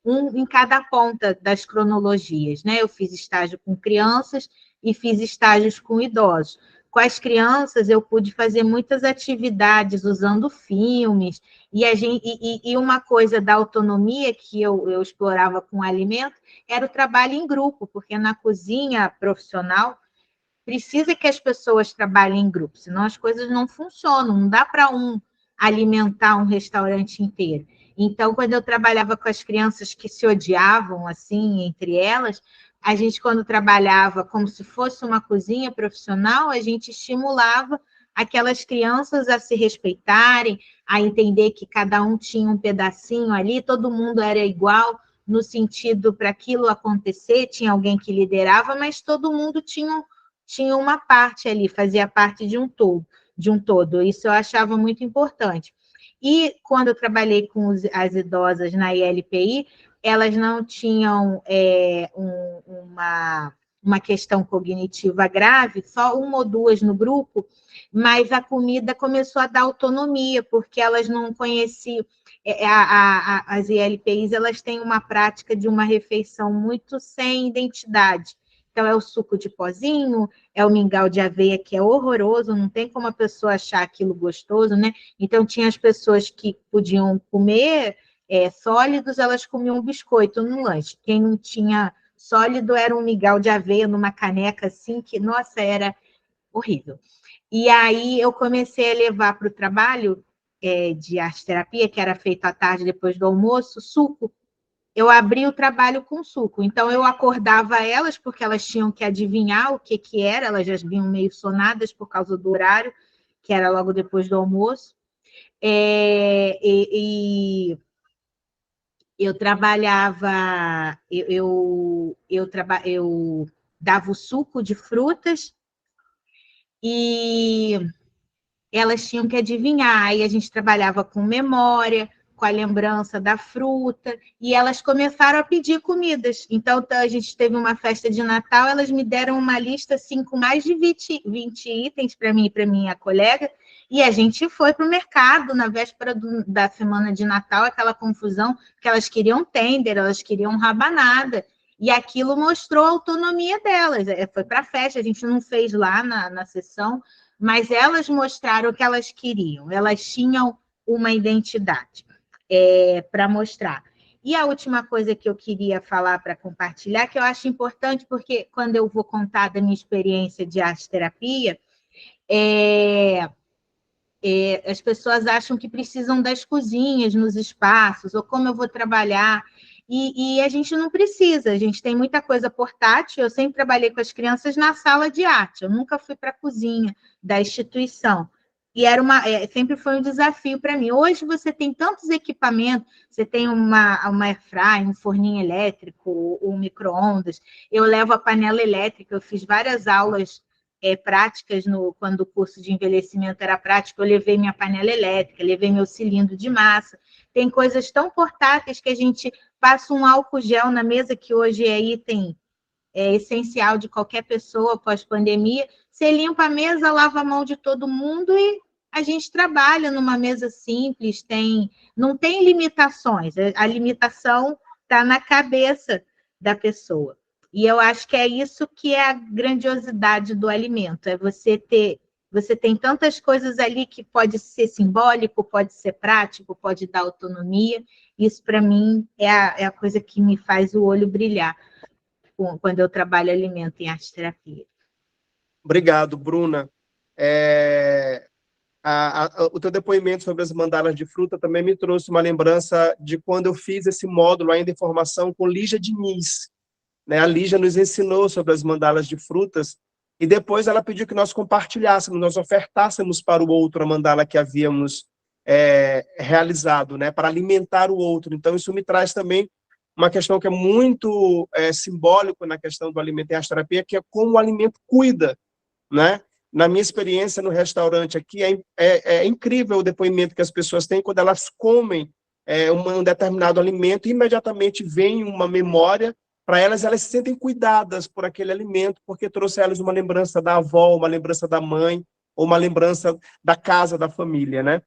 C: um em cada ponta das cronologias, né? Eu fiz estágio com crianças e fiz estágios com idosos. Com as crianças, eu pude fazer muitas atividades usando filmes, e uma coisa da autonomia que eu explorava com o alimento era o trabalho em grupo, porque na cozinha profissional precisa que as pessoas trabalhem em grupo, senão as coisas não funcionam, não dá para alimentar um restaurante inteiro. Então, quando eu trabalhava com as crianças que se odiavam, assim, entre elas, a gente, quando trabalhava como se fosse uma cozinha profissional, a gente estimulava aquelas crianças a se respeitarem, a entender que cada um tinha um pedacinho ali, todo mundo era igual, no sentido para aquilo acontecer, tinha alguém que liderava, mas todo mundo tinha uma parte ali, fazia parte de um todo. Isso eu achava muito importante. E quando eu trabalhei com as idosas na ILPI, elas não tinham uma questão cognitiva grave, só 1 ou 2 no grupo, mas a comida começou a dar autonomia, porque elas não conheciam. As ILPIs, elas têm uma prática de uma refeição muito sem identidade. Então, é o suco de pozinho, é o mingau de aveia, que é horroroso, não tem como a pessoa achar aquilo gostoso, né? Então, tinha as pessoas que podiam comer sólidos, elas comiam biscoito no lanche. Quem não tinha sólido era um mingau de aveia numa caneca assim, que, nossa, era horrível. E aí eu comecei a levar para o trabalho de arte-terapia, que era feito à tarde, depois do almoço, suco. Eu abri o trabalho com suco. Então, eu acordava elas, porque elas tinham que adivinhar o que era, elas já vinham meio sonadas por causa do horário, que era logo depois do almoço. Eu trabalhava, eu dava o suco de frutas e elas tinham que adivinhar. Aí a gente trabalhava com memória, com a lembrança da fruta, e elas começaram a pedir comidas. Então, a gente teve uma festa de Natal, elas me deram uma lista assim, com mais de 20 itens para mim e para minha colega, e a gente foi para o mercado na véspera da semana de Natal, aquela confusão, que elas queriam tender, elas queriam rabanada, e aquilo mostrou a autonomia delas. Foi para a festa, a gente não fez lá na sessão, mas elas mostraram o que elas queriam, elas tinham uma identidade para mostrar. E a última coisa que eu queria falar para compartilhar, que eu acho importante, porque quando eu vou contar da minha experiência de arte-terapia, as pessoas acham que precisam das cozinhas nos espaços, ou como eu vou trabalhar, e a gente não precisa, a gente tem muita coisa portátil. Eu sempre trabalhei com as crianças na sala de arte, eu nunca fui para a cozinha da instituição, e sempre foi um desafio para mim. Hoje você tem tantos equipamentos, você tem uma airfryer, um forninho elétrico, um micro-ondas, eu levo a panela elétrica, eu fiz várias aulas práticas quando o curso de envelhecimento era prático, eu levei minha panela elétrica, levei meu cilindro de massa. Tem coisas tão portáteis que a gente passa um álcool gel na mesa, que hoje é item essencial de qualquer pessoa pós-pandemia. Você limpa a mesa, lava a mão de todo mundo e a gente trabalha numa mesa simples, não tem limitações, a limitação está na cabeça da pessoa. E eu acho que é isso que é a grandiosidade do alimento, você tem tantas coisas ali que pode ser simbólico, pode ser prático, pode dar autonomia. Isso, para mim, é a coisa que me faz o olho brilhar quando eu trabalho alimento em arte-terapia.
B: Obrigado, Bruna. O teu depoimento sobre as mandalas de fruta também me trouxe uma lembrança de quando eu fiz esse módulo ainda em formação com Lígia Diniz. A Lígia nos ensinou sobre as mandalas de frutas e depois ela pediu que nós compartilhássemos, nós ofertássemos para o outro a mandala que havíamos realizado, para alimentar o outro. Então, isso me traz também uma questão que é muito simbólico na questão do alimento em arte-terapia, que é como o alimento cuida, Na minha experiência no restaurante aqui, é incrível o depoimento que as pessoas têm quando elas comem um determinado alimento, e imediatamente vem uma memória para elas se sentem cuidadas por aquele alimento, porque trouxe a elas uma lembrança da avó, uma lembrança da mãe, ou uma lembrança da casa, da família, né?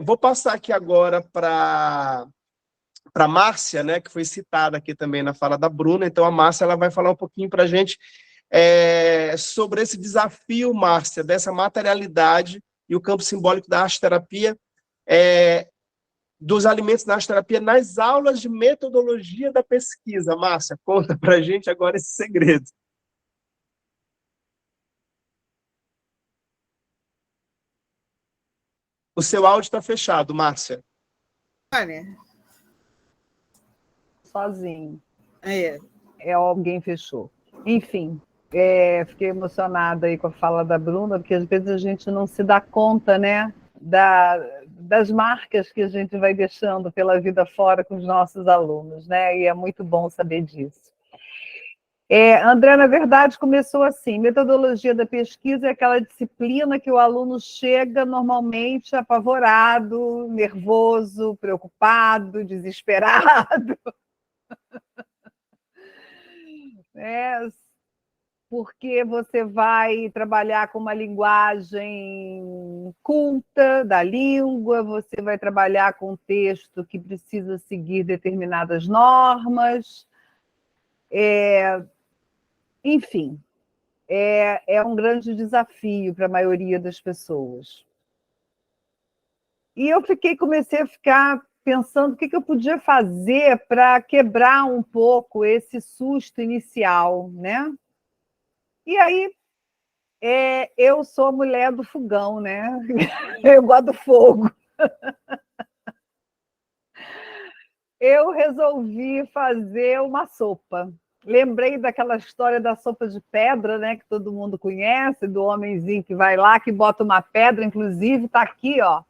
B: Vou passar aqui agora para Márcia, né, que foi citada aqui também na fala da Bruna. Então, a Márcia ela vai falar um pouquinho para a gente sobre esse desafio, Márcia, dessa materialidade e o campo simbólico da arte-terapia, dos alimentos na arte-terapia nas aulas de metodologia da pesquisa. Márcia, conta para a gente agora esse segredo. O seu áudio está fechado, Márcia.
D: Sozinho.
A: Alguém
D: fechou. Enfim, fiquei emocionada aí com a fala da Bruna, porque às vezes a gente não se dá conta, né, das marcas que a gente vai deixando pela vida fora com os nossos alunos, né? E é muito bom saber disso. André, na verdade, começou assim: metodologia da pesquisa é aquela disciplina que o aluno chega normalmente apavorado, nervoso, preocupado, desesperado. Porque você vai trabalhar com uma linguagem culta da língua, você vai trabalhar com um texto que precisa seguir determinadas normas. Enfim, é um grande desafio para a maioria das pessoas. E eu comecei a ficar pensando o que eu podia fazer para quebrar um pouco esse susto inicial, né? E aí, eu sou a mulher do fogão, né? Eu gosto do fogo. Eu resolvi fazer uma sopa. Lembrei daquela história da sopa de pedra, né, que todo mundo conhece, do homenzinho que vai lá, que bota uma pedra, inclusive está aqui, ó,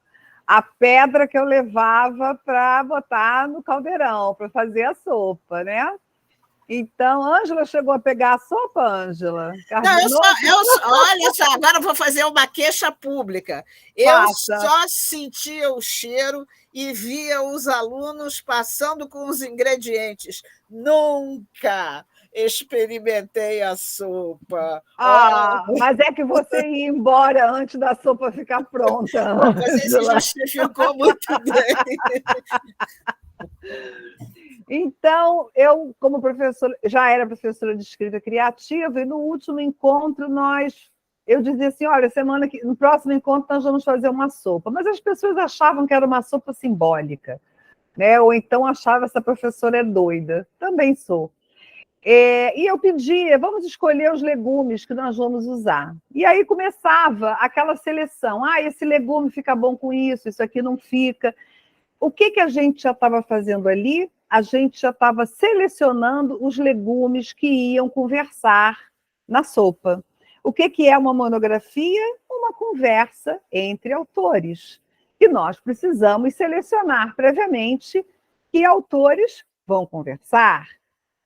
D: a pedra que eu levava para botar no caldeirão, para fazer a sopa, né? Então, Ângela chegou a pegar a sopa, Ângela?
A: Olha só, agora eu vou fazer uma queixa pública. Eu só sentia o cheiro e via os alunos passando com os ingredientes. Nunca experimentei a sopa.
D: Mas é que você ia embora antes da sopa ficar pronta, Ângela.
A: Você se justificou muito bem.
D: Então, eu, como professora, já era professora de escrita criativa, e no último encontro eu dizia assim: olha, no próximo encontro nós vamos fazer uma sopa. Mas as pessoas achavam que era uma sopa simbólica, né? Ou então achavam essa professora é doida. Também sou. E eu pedia: vamos escolher os legumes que nós vamos usar. E aí começava aquela seleção: esse legume fica bom com isso aqui não fica. O que a gente já estava fazendo ali? A gente já estava selecionando os legumes que iam conversar na sopa. O que é uma monografia? Uma conversa entre autores. E nós precisamos selecionar previamente que autores vão conversar,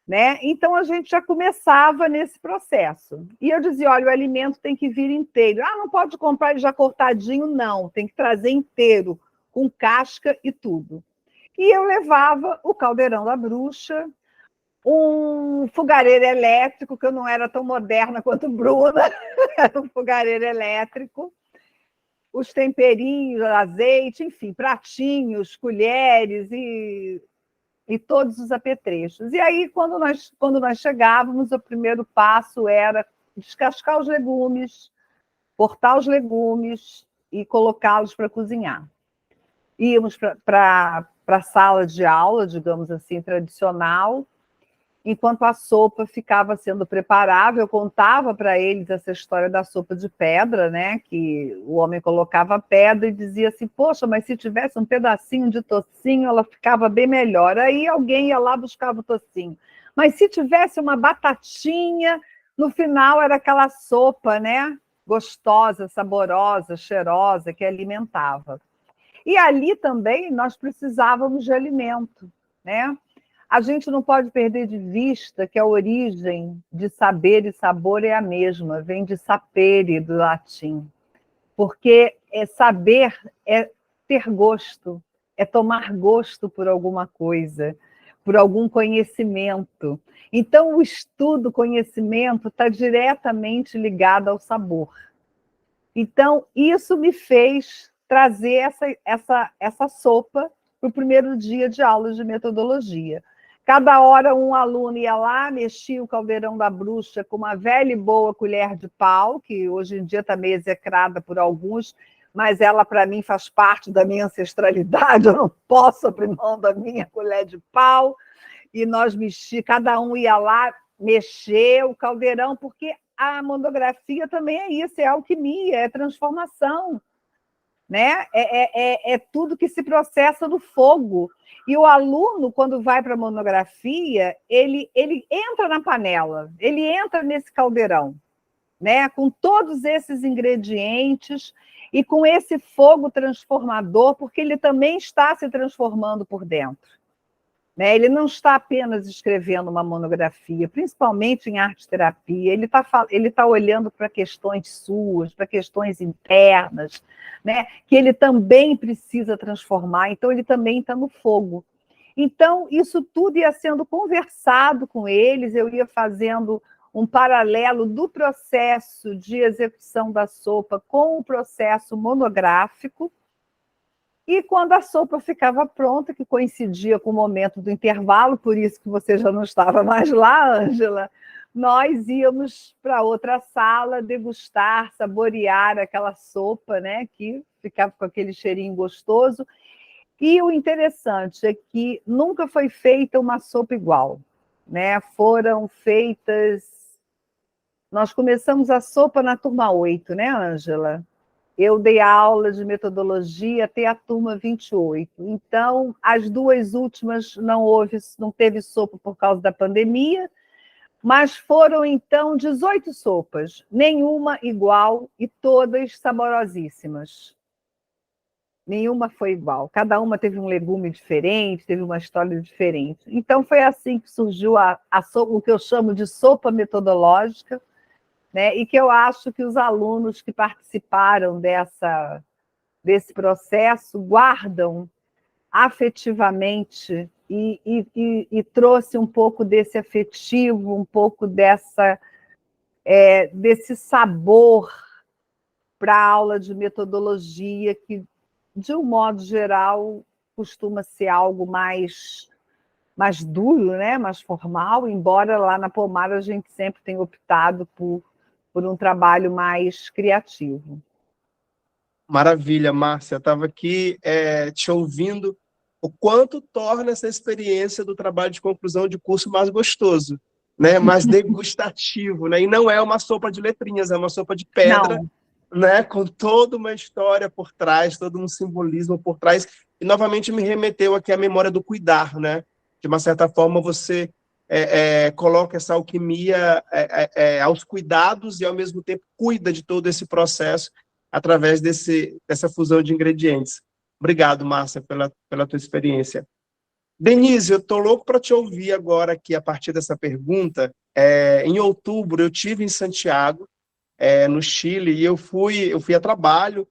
D: né? Então, a gente já começava nesse processo. E eu dizia: olha, o alimento tem que vir inteiro. Não pode comprar ele já cortadinho, não. Tem que trazer inteiro, com casca e tudo. E eu levava o caldeirão da bruxa, um fogareiro elétrico, que eu não era tão moderna quanto Bruna, era um fogareiro elétrico, os temperinhos, azeite, enfim, pratinhos, colheres e todos os apetrechos. E aí, quando nós chegávamos, o primeiro passo era descascar os legumes, cortar os legumes e colocá-los para cozinhar. Íamos para a sala de aula, digamos assim, tradicional, enquanto a sopa ficava sendo preparada. Eu contava para eles essa história da sopa de pedra, né? Que o homem colocava pedra e dizia assim: poxa, mas se tivesse um pedacinho de tocinho, ela ficava bem melhor. Aí alguém ia lá, buscava o tocinho. Mas se tivesse uma batatinha, no final era aquela sopa, né? Gostosa, saborosa, cheirosa, que alimentava. E ali também nós precisávamos de alimento, né? A gente não pode perder de vista que a origem de saber e sabor é a mesma, vem de sapere, do latim. Porque saber é ter gosto, é tomar gosto por alguma coisa, por algum conhecimento. Então, o estudo, o conhecimento está diretamente ligado ao sabor. Então, isso me fez trazer essa sopa para o primeiro dia de aulas de metodologia. Cada hora um aluno ia lá, mexia o caldeirão da bruxa com uma velha e boa colher de pau, que hoje em dia está meio execrada por alguns, mas ela, para mim, faz parte da minha ancestralidade, eu não posso abrir mão da minha colher de pau. E nós cada um ia lá mexer o caldeirão, porque a monografia também é isso, é alquimia, é transformação, né? É tudo que se processa no fogo. E o aluno, quando vai para a monografia, ele entra na panela, ele entra nesse caldeirão, né? Com todos esses ingredientes e com esse fogo transformador, porque ele também está se transformando por dentro. Né? Ele não está apenas escrevendo uma monografia, principalmente em arte-terapia, ele tá olhando para questões suas, para questões internas, né? Que ele também precisa transformar, então ele também está no fogo. Então, isso tudo ia sendo conversado com eles, eu ia fazendo um paralelo do processo de execução da sopa com o processo monográfico. E quando a sopa ficava pronta, que coincidia com o momento do intervalo, por isso que você já não estava mais lá, Ângela, nós íamos para outra sala degustar, saborear aquela sopa, né, que ficava com aquele cheirinho gostoso. E o interessante é que nunca foi feita uma sopa igual, né? Foram feitas... Nós começamos a sopa na turma 8, né, Ângela? Eu dei aula de metodologia até a turma 28. Então, as duas últimas não teve sopa por causa da pandemia, mas foram, então, 18 sopas, nenhuma igual e todas saborosíssimas. Nenhuma foi igual. Cada uma teve um legume diferente, teve uma história diferente. Então, foi assim que surgiu o que eu chamo de sopa metodológica, né? E que eu acho que os alunos que participaram desse processo guardam afetivamente e trouxe um pouco desse afetivo, um pouco desse sabor para a aula de metodologia, que, de um modo geral, costuma ser algo mais duro, né? Mais formal, embora lá na Pomar a gente sempre tenha optado por um trabalho mais criativo.
B: Maravilha, Márcia. Estava aqui te ouvindo, o quanto torna essa experiência do trabalho de conclusão de curso mais gostoso, né? Mais degustativo, né? E não é uma sopa de letrinhas, é uma sopa de pedra, né? Com toda uma história por trás, todo um simbolismo por trás. E, novamente, me remeteu aqui à memória do cuidar, né? De uma certa forma, você coloca essa alquimia aos cuidados e, ao mesmo tempo, cuida de todo esse processo através dessa fusão de ingredientes. Obrigado, Márcia, pela tua experiência. Denise, eu estou louco para te ouvir agora aqui a partir dessa pergunta. Em outubro, eu estive em Santiago, no Chile, e eu fui a trabalho,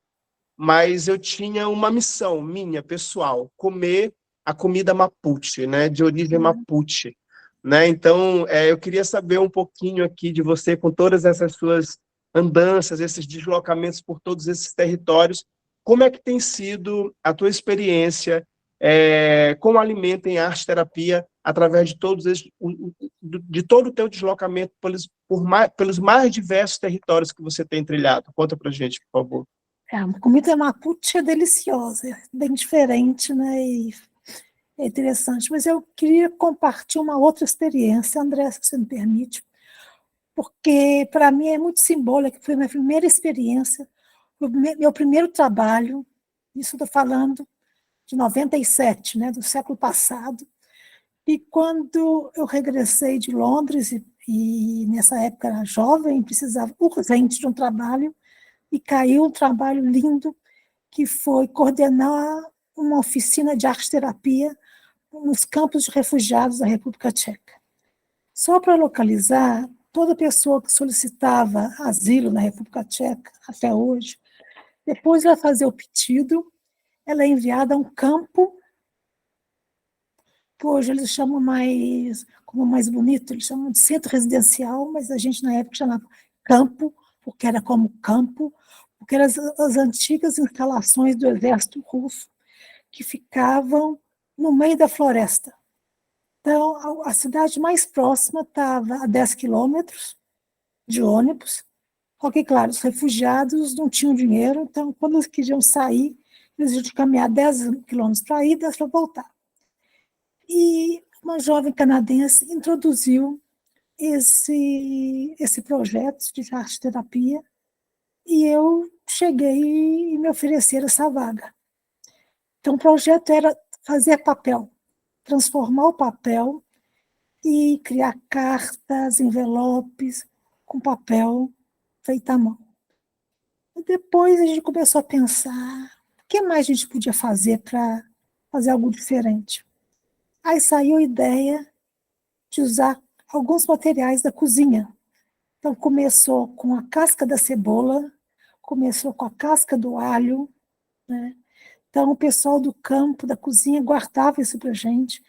B: mas eu tinha uma missão minha, pessoal, comer a comida Mapuche, né, de origem Mapuche. Né? Então, eu queria saber um pouquinho aqui de você, com todas essas suas andanças, esses deslocamentos por todos esses territórios, como é que tem sido a tua experiência com o alimento em arte-terapia através de todo o teu deslocamento pelos mais diversos territórios que você tem trilhado? Conta para a gente, por favor.
E: A comida Mapuche é deliciosa, é bem diferente, né? E é interessante, mas eu queria compartilhar uma outra experiência, André, se você me permite, porque para mim é muito simbólico, foi a minha primeira experiência, meu primeiro trabalho, isso estou falando de 97, né, do século passado, e quando eu regressei de Londres, e nessa época era jovem, precisava urgente de um trabalho, e caiu um trabalho lindo, que foi coordenar uma oficina de arte-terapia nos campos de refugiados da República Tcheca. Só para localizar, toda pessoa que solicitava asilo na República Tcheca, até hoje, depois ela fazia o pedido, ela é enviada a um campo, que hoje eles chamam como mais bonito, eles chamam de centro residencial, mas a gente na época chamava campo, porque era como campo, porque eram as antigas instalações do exército russo, que ficavam no meio da floresta. Então, a cidade mais próxima estava a 10 quilômetros de ônibus, porque, claro, os refugiados não tinham dinheiro, então, quando eles queriam sair, eles tinham que caminhar 10 quilômetros para ir e 10 para voltar. E uma jovem canadense introduziu esse projeto de arte-terapia e eu cheguei e me ofereceram essa vaga. Então, o projeto era fazer papel, transformar o papel e criar cartas, envelopes com papel feito à mão. E depois a gente começou a pensar o que mais a gente podia fazer para fazer algo diferente. Aí saiu a ideia de usar alguns materiais da cozinha. Então, começou com a casca da cebola, começou com a casca do alho, né? Então, o pessoal do campo, da cozinha, guardava isso para a gente.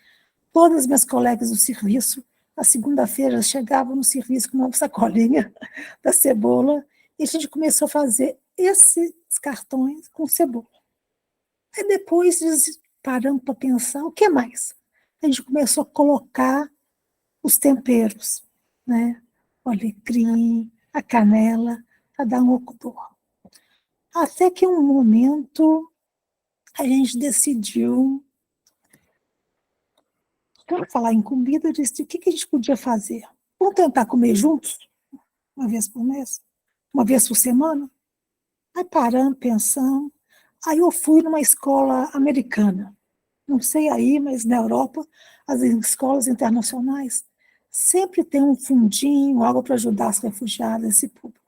E: Todas as minhas colegas do serviço, na segunda-feira, chegavam no serviço com uma sacolinha da cebola, e a gente começou a fazer esses cartões com cebola. Aí depois, paramos para pensar, o que mais? A gente começou a colocar os temperos, né? O alecrim, a canela, para dar um odor. Até que um momento a gente decidiu, quando falar em comida, eu disse, o que a gente podia fazer? Vamos tentar comer juntos? Uma vez por mês? Uma vez por semana? Aí paramos, pensamos. Aí eu fui numa escola americana. Não sei aí, mas na Europa, as escolas internacionais sempre tem um fundinho, algo para ajudar as refugiadas, esse público.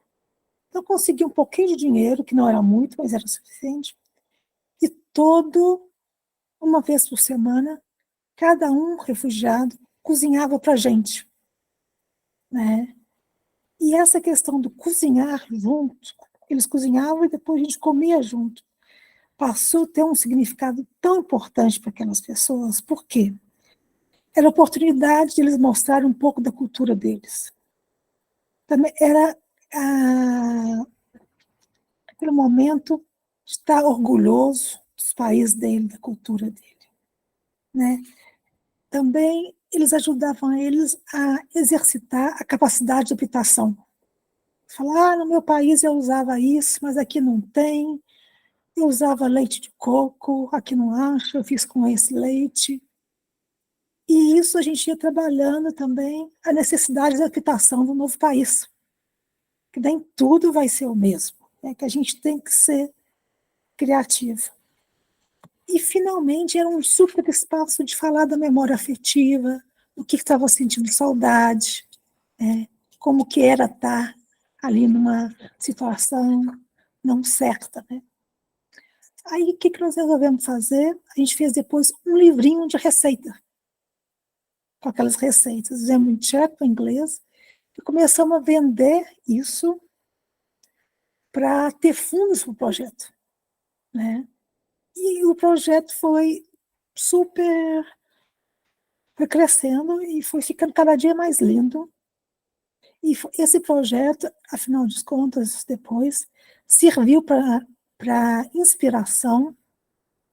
E: Então, eu consegui um pouquinho de dinheiro, que não era muito, mas era suficiente. E uma vez por semana, cada um refugiado cozinhava para a gente, né? E essa questão do cozinhar junto, eles cozinhavam e depois a gente comia junto, passou a ter um significado tão importante para aquelas pessoas. Por quê? Era a oportunidade de eles mostrarem um pouco da cultura deles. Também era aquele momento de estar orgulhoso dos países dele, da cultura dele, né? Também eles ajudavam eles a exercitar a capacidade de habitação. Falar, no meu país eu usava isso, mas aqui não tem. Eu usava leite de coco, aqui não acho, eu fiz com esse leite. E isso a gente ia trabalhando também a necessidade da habitação do novo país. Que nem tudo vai ser o mesmo, né? Que a gente tem que ser criativo. E, finalmente, era um super espaço de falar da memória afetiva, do que estava sentindo saudade, né? Como que era estar ali numa situação não certa, né? Aí, o que nós resolvemos fazer? A gente fez depois um livrinho de receita, com aquelas receitas, fizemos em tcheco, em inglês, e começamos a vender isso para ter fundos para o projeto, né? E o projeto foi crescendo e foi ficando cada dia mais lindo. E esse projeto, afinal de contas, depois, serviu para inspiração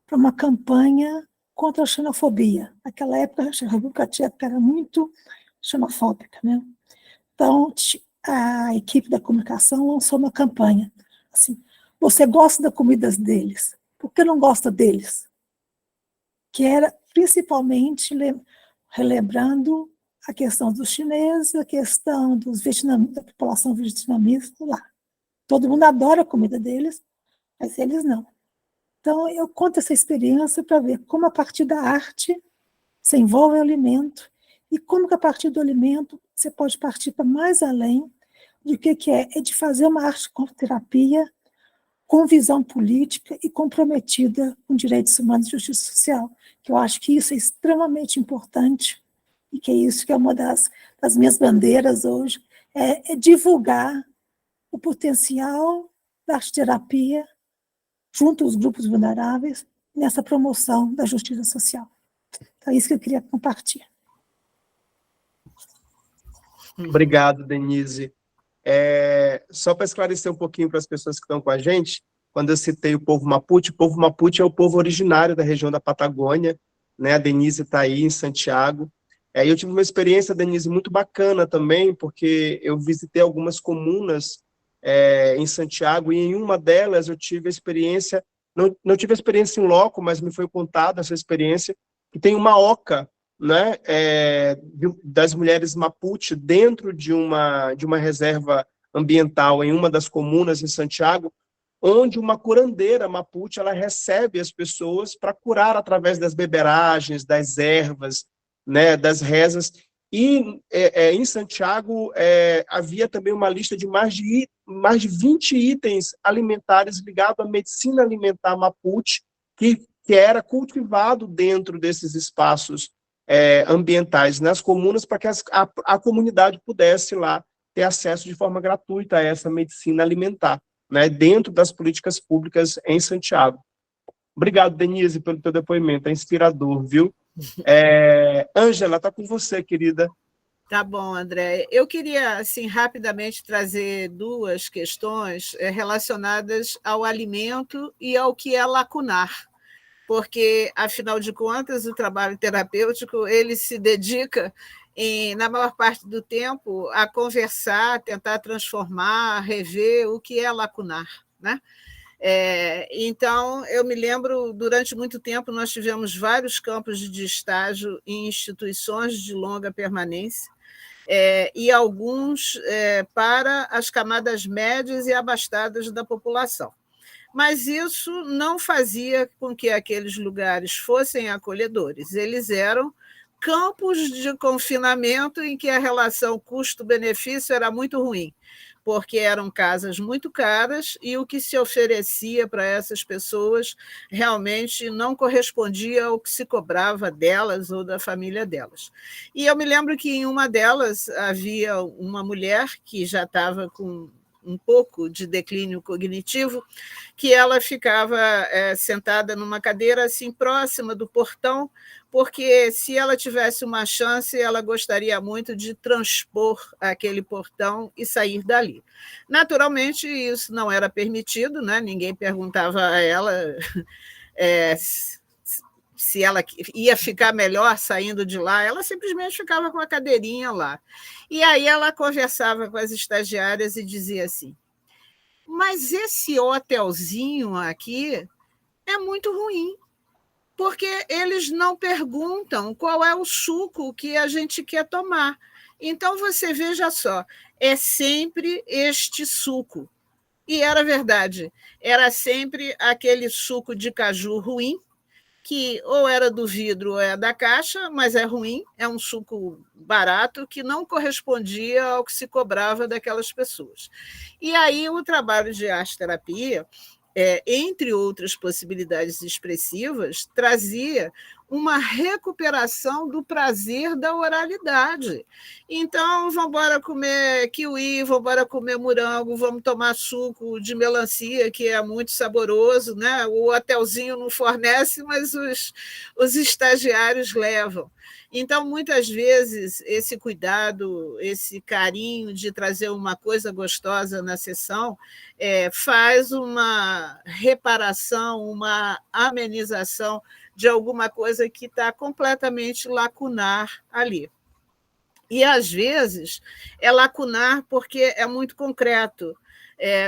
E: para uma campanha contra a xenofobia. Naquela época, a República Tcheca era muito xenofóbica, né? Então, a equipe da comunicação lançou uma campanha. Assim, você gosta das comidas deles, por que não gosta deles? Que era principalmente relembrando a questão dos chineses, a questão da população vietnamita lá. Todo mundo adora a comida deles, mas eles não. Então, eu conto essa experiência para ver como, a partir da arte, você envolve o alimento e como que, a partir do alimento, você pode partir para mais além do que é de fazer uma arte com terapia com visão política e comprometida com direitos humanos e justiça social, que eu acho que isso é extremamente importante e que é isso que é uma das minhas bandeiras hoje, é divulgar o potencial da arte-terapia junto aos grupos vulneráveis nessa promoção da justiça social. Então, é isso que eu queria compartilhar.
B: Obrigado, Denise. Só para esclarecer um pouquinho para as pessoas que estão com a gente, quando eu citei o povo Mapuche é o povo originário da região da Patagônia, né? A Denise está aí em Santiago. Eu tive uma experiência, Denise, muito bacana também, porque eu visitei algumas comunas em Santiago, e em uma delas eu tive a experiência, não tive a experiência em loco, mas me foi contada essa experiência, que tem uma oca, né, das mulheres Mapuche dentro de uma reserva ambiental em uma das comunas em Santiago, onde uma curandeira Mapuche ela recebe as pessoas para curar através das beberagens, das ervas, né, das rezas. E em Santiago havia também uma lista de mais de 20 itens alimentares ligados à medicina alimentar Mapuche, que era cultivado dentro desses espaços ambientais nas comunas, para que a comunidade pudesse lá ter acesso de forma gratuita a essa medicina alimentar, né, dentro das políticas públicas em Santiago. Obrigado, Denise, pelo teu depoimento, é inspirador, viu? Ângela, está com você, querida.
A: Tá bom, André. Eu queria, assim, rapidamente trazer duas questões relacionadas ao alimento e ao que é lacunar, porque, afinal de contas, o trabalho terapêutico ele se dedica, na maior parte do tempo, a conversar, tentar transformar, rever o que é lacunar, né? Então, eu me lembro, durante muito tempo, nós tivemos vários campos de estágio em instituições de longa permanência, e alguns para as camadas médias e abastadas da população. Mas isso não fazia com que aqueles lugares fossem acolhedores. Eles eram campos de confinamento em que a relação custo-benefício era muito ruim, porque eram casas muito caras e o que se oferecia para essas pessoas realmente não correspondia ao que se cobrava delas ou da família delas. E eu me lembro que em uma delas havia uma mulher que já estava com um pouco de declínio cognitivo, que ela ficava sentada numa cadeira assim próxima do portão, porque se ela tivesse uma chance, ela gostaria muito de transpor aquele portão e sair dali. Naturalmente, isso não era permitido, né? Ninguém perguntava a ela se ela ia ficar melhor saindo de lá, ela simplesmente ficava com a cadeirinha lá. E aí ela conversava com as estagiárias e dizia assim: mas esse hotelzinho aqui é muito ruim, porque eles não perguntam qual é o suco que a gente quer tomar. Então, você veja só, é sempre este suco. E era verdade, era sempre aquele suco de caju ruim, que ou era do vidro ou é da caixa, mas é ruim, é um suco barato que não correspondia ao que se cobrava daquelas pessoas. E aí o trabalho de arte-terapia, entre outras possibilidades expressivas, trazia uma recuperação do prazer da oralidade. Então, vamos embora comer kiwi, vamos embora comer morango, vamos tomar suco de melancia, que é muito saboroso, né? O hotelzinho não fornece, mas os estagiários levam. Então, muitas vezes, esse cuidado, esse carinho de trazer uma coisa gostosa na sessão faz uma reparação, uma amenização de alguma coisa que está completamente lacunar ali. E, às vezes, é lacunar porque é muito concreto.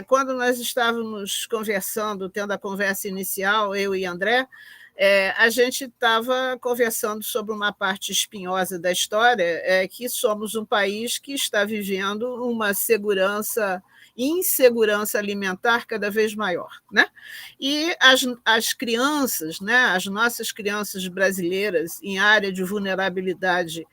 A: Quando nós estávamos conversando, tendo a conversa inicial, eu e André, a gente estava conversando sobre uma parte espinhosa da história, que somos um país que está vivendo uma insegurança alimentar cada vez maior, né? E as crianças, né, as nossas crianças brasileiras em área de vulnerabilidade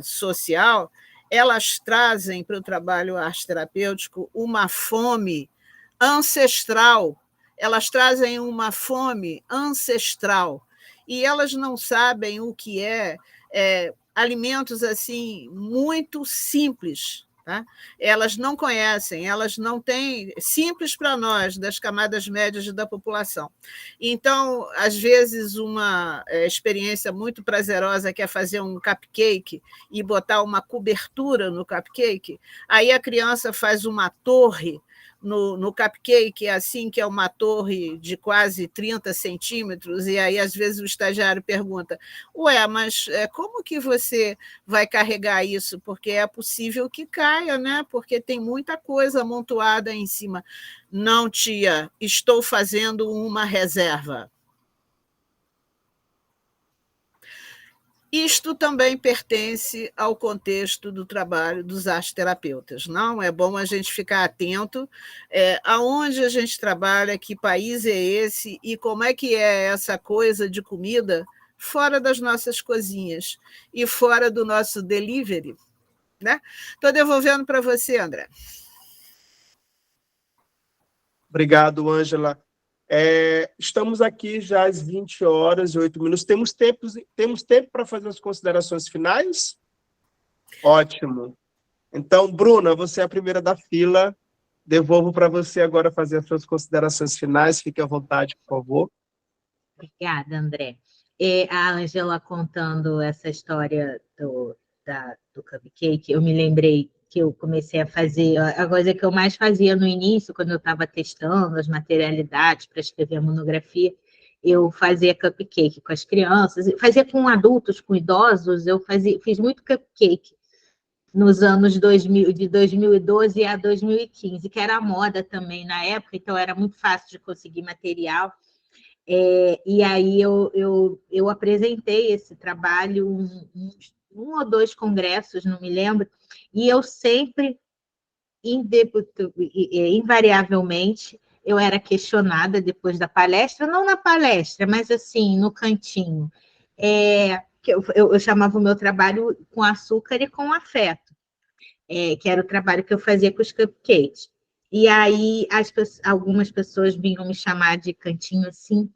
A: social, elas trazem para o trabalho arte-terapêutico uma fome ancestral. Elas trazem uma fome ancestral e elas não sabem o que alimentos assim muito simples, Tá? Elas não conhecem, elas não têm, simples para nós, das camadas médias da população. Então, às vezes, uma experiência muito prazerosa que é fazer um cupcake e botar uma cobertura no cupcake, aí a criança faz uma torre no cupcake, assim, que é uma torre de quase 30 centímetros, e aí, às vezes, o estagiário pergunta, ué, mas como que você vai carregar isso? Porque é possível que caia, né? Porque tem muita coisa amontoada em cima. Não, tia, estou fazendo uma reserva. Isto também pertence ao contexto do trabalho dos arteterapeutas, não? É bom a gente ficar atento aonde a gente trabalha, que país é esse e como é que é essa coisa de comida fora das nossas cozinhas e fora do nosso delivery, né? Estou devolvendo para você, André.
B: Obrigado, Ângela. Estamos aqui já às 20h08. Temos tempo para fazer as considerações finais? Ótimo. Então, Bruna, você é a primeira da fila. Devolvo para você agora fazer as suas considerações finais. Fique à vontade, por favor.
C: Obrigada, André. A Ângela contando essa história do cupcake, eu me lembrei que eu comecei a fazer, a coisa que eu mais fazia no início, quando eu estava testando as materialidades para escrever a monografia, eu fazia cupcake com as crianças, fazia com adultos, com idosos, fiz muito cupcake nos anos 2000, de 2012 a 2015, que era a moda também na época, então era muito fácil de conseguir material. E aí eu apresentei esse trabalho um ou dois congressos, não me lembro, e eu sempre, invariavelmente, eu era questionada depois da palestra, não na palestra, mas assim, no cantinho. Que eu chamava o meu trabalho com açúcar e com afeto, que era o trabalho que eu fazia com os cupcakes. E aí algumas pessoas vinham me chamar de cantinho assim,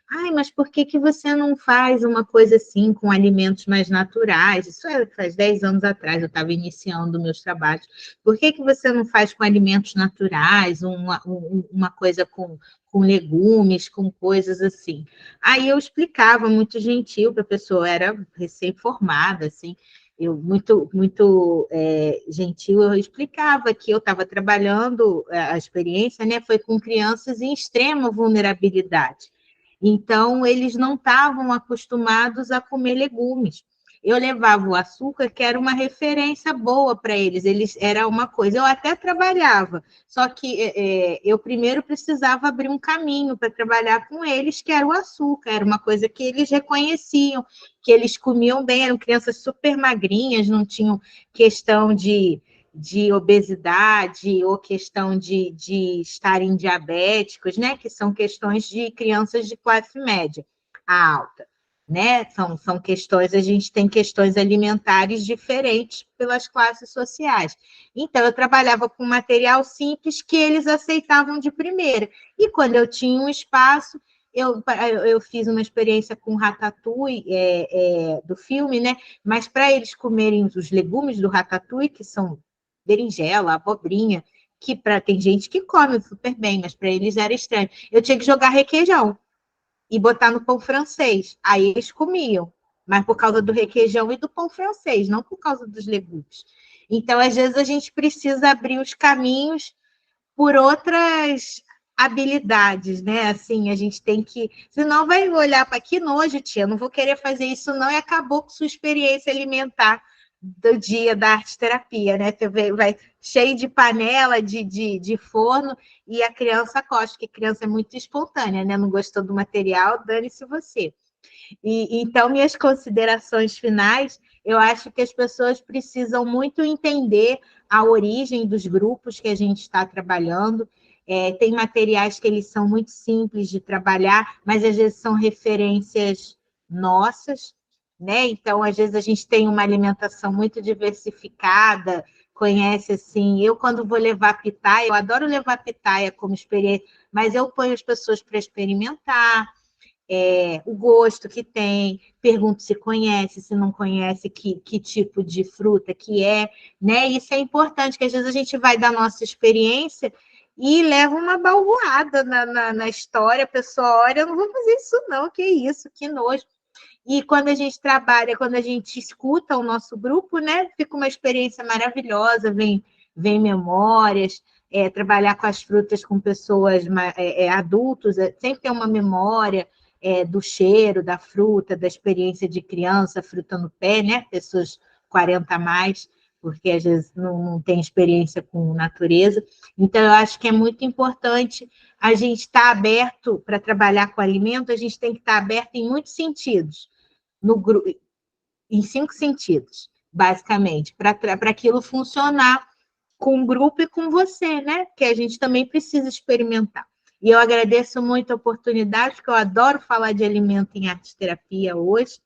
C: ai, mas por que você não faz uma coisa assim com alimentos mais naturais? Isso faz 10 anos atrás, eu estava iniciando meus trabalhos. Por que você não faz com alimentos naturais, uma coisa com legumes, com coisas assim? Aí eu explicava, muito gentil, para a pessoa, era recém-formada, assim, eu muito gentil, eu explicava que eu estava trabalhando, a experiência, né, foi com crianças em extrema vulnerabilidade. Então, eles não estavam acostumados a comer legumes. Eu levava o açúcar, que era uma referência boa para eles, era uma coisa, eu até trabalhava, só que eu primeiro precisava abrir um caminho para trabalhar com eles, que era o açúcar, era uma coisa que eles reconheciam, que eles comiam bem, eram crianças super magrinhas, não tinham questão de obesidade ou questão de estarem diabéticos, né? Que são questões de crianças de classe média alta, né? São questões, a gente tem questões alimentares diferentes pelas classes sociais. Então, eu trabalhava com material simples que eles aceitavam de primeira. E quando eu tinha um espaço, eu fiz uma experiência com ratatouille do filme, né? Mas para eles comerem os legumes do ratatouille, que são berinjela, abobrinha, que tem gente que come super bem, mas para eles era estranho. Eu tinha que jogar requeijão e botar no pão francês. Aí eles comiam, mas por causa do requeijão e do pão francês, não por causa dos legumes. Então, às vezes, a gente precisa abrir os caminhos por outras habilidades, né? Assim, a gente tem que... Senão vai olhar para que nojo, tia, não vou querer fazer isso não, e acabou com sua experiência alimentar do dia da arte-terapia, né? Você vai cheio de panela, de forno, e a criança gosta, porque a criança é muito espontânea, né? Não gostou do material, dane-se você. Então, minhas considerações finais, eu acho que as pessoas precisam muito entender a origem dos grupos que a gente está trabalhando. Tem materiais que eles são muito simples de trabalhar, mas às vezes são referências nossas, né? Então, às vezes, a gente tem uma alimentação muito diversificada, conhece, assim, eu quando vou levar pitaia, eu adoro levar pitaia como experiência, mas eu ponho as pessoas para experimentar, o gosto que tem, pergunto se conhece, se não conhece, que tipo de fruta que é, né? Isso é importante, que às vezes a gente vai da nossa experiência e leva uma balroada na história, a pessoa olha, eu não vou fazer isso não, que isso, que nojo. E quando a gente trabalha, quando a gente escuta o nosso grupo, né, fica uma experiência maravilhosa, vem memórias, trabalhar com as frutas com pessoas adultos, sempre tem uma memória do cheiro da fruta, da experiência de criança, fruta no pé, né, pessoas 40 a mais, porque às vezes não tem experiência com natureza. Então, eu acho que é muito importante a gente estar aberto para trabalhar com alimento, a gente tem que estar aberto em muitos sentidos, em 5 sentidos, basicamente, para aquilo funcionar com o grupo e com você, né? Que a gente também precisa experimentar. E eu agradeço muito a oportunidade, porque eu adoro falar de alimento em arte-terapia hoje.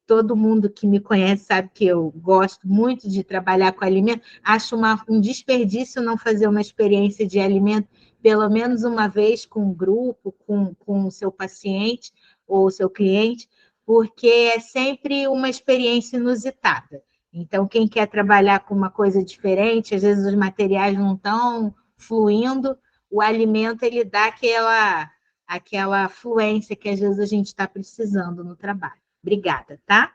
C: Todo mundo que me conhece sabe que eu gosto muito de trabalhar com alimento. Acho um desperdício não fazer uma experiência de alimento pelo menos uma vez com um grupo, com o seu paciente ou o seu cliente, porque é sempre uma experiência inusitada. Então, quem quer trabalhar com uma coisa diferente, às vezes os materiais não estão fluindo, o alimento ele dá aquela fluência que às vezes a gente está precisando no trabalho. Obrigada, tá?